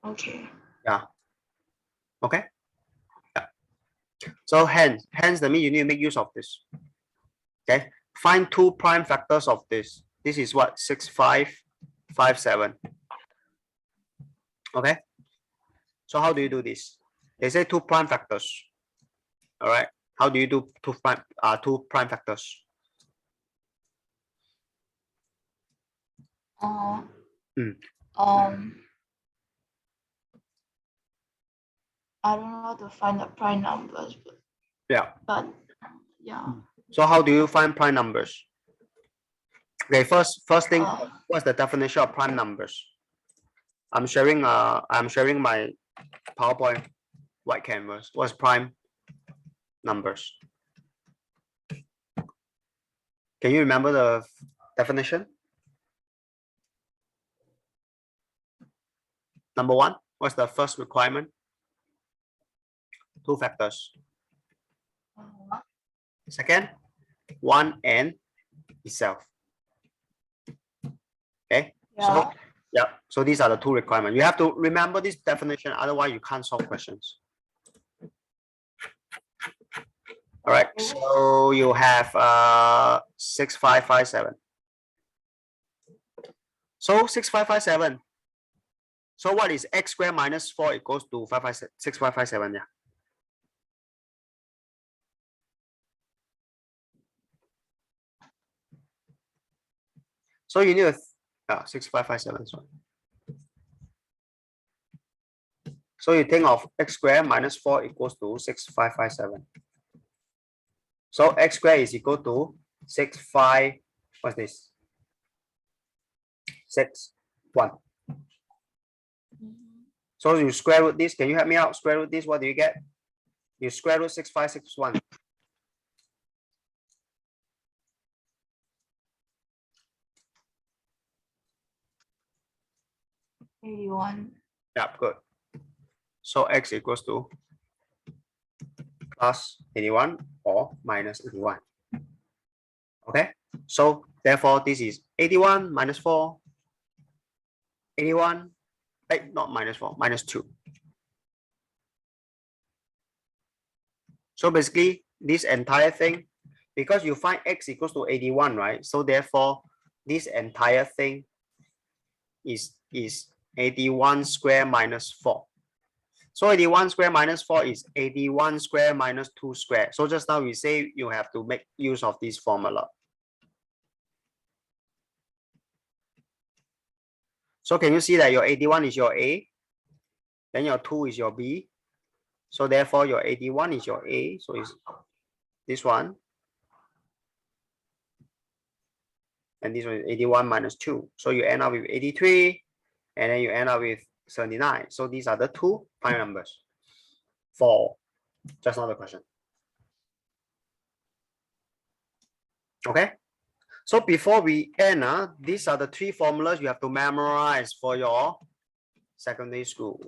Okay. Yeah. Okay. Yeah. So hence that means you need to make use of this. Okay. Find 2 prime factors of this. This is what? 6, 5, 5, 7. Okay. So how do you do this? They say 2 prime factors. All right. How do you do 2 prime factors? I don't know how to find the prime numbers, but yeah. So how do you find prime numbers? Okay, first thing, what's the definition of prime numbers? I'm sharing my PowerPoint white canvas. What's prime numbers? Can you remember the definition? Number 1, what's the first requirement? 2 factors. Second, 1 and itself. Okay. Yeah. So these are the 2 requirements. You have to remember this definition, otherwise you can't solve questions. All right. So you have 6, 5, 5, 7. So 6, 5, 5, 7. So what is x squared minus 4 equals to 6, 5, 5, 7? Yeah. So you need a 6, 5, 5, 7. So you think of x squared minus 4 equals to 6, 5, 5, 7. So x squared is equal to 6, 5. What's this? 6, 1. So you square root this. Can you help me out? Square root this. What do you get? You square root 6, 5, 6, 1. 81. Yeah, good. So x equals to plus 81 or minus 81. Okay. So therefore, this is 81 minus 4. 81. Not minus 4, minus 2. So basically, this entire thing, because you find x equals to 81, right? So therefore, this entire thing is 81 square minus 4. So 81 square minus 4 is 81 square minus 2 square. So just now we say you have to make use of this formula. So can you see that your 81 is your A, then your 2 is your B. So therefore your 81 is your A. So it's this one. And this one is 81 minus 2. So you end up with 83, and then you end up with 79. So these are the two prime numbers for just another question. Okay. So before we end, these are the three formulas you have to memorize for your secondary school.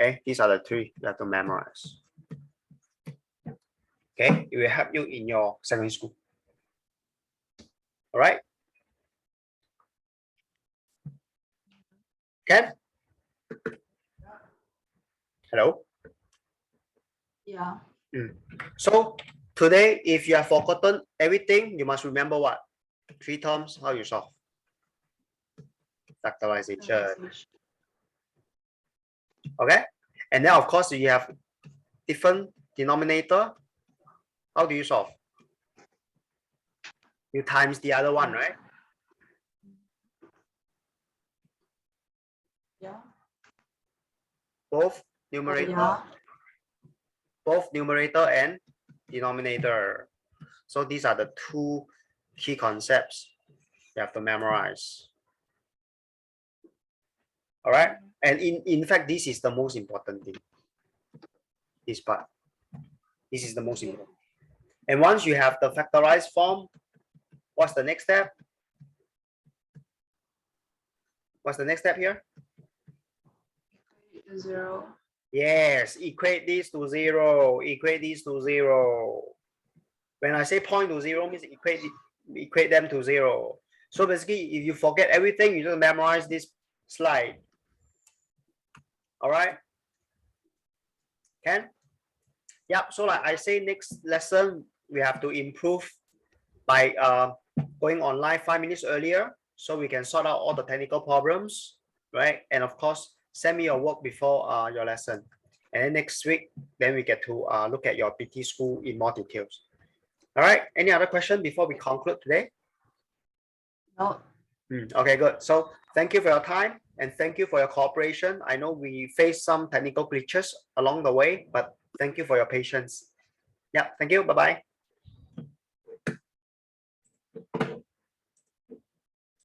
Okay, these are the three you have to memorize. Okay, it will help you in your secondary school. All right. Ken? Hello? Yeah. So today, if you have forgotten everything, you must remember what? Three terms, how you solve. Factorization. Okay. And then of course you have different denominator. How do you solve? You times the other one, right? Yeah. Both numerator, both numerator and denominator. So these are the two key concepts you have to memorize. All right. And in fact, this is the most important thing. This part. This is the most important. And once you have the factorized form, what's the next step? What's the next step here? 0. Yes, equate this to 0. Equate this to 0. When I say point to 0 means equate them to 0. So basically, if you forget everything, you just memorize this slide. All right. Can? Yep. So like I say, next lesson we have to improve by going online 5 minutes earlier, so we can sort out all the technical problems, right? And of course, send me your work before your lesson. And then next week, then we get to look at your PT school in more details. All right. Any other question before we conclude today? No. Okay, good. So thank you for your time and thank you for your cooperation. I know we faced some technical glitches along the way, but thank you for your patience. Yeah, thank you. Bye-bye.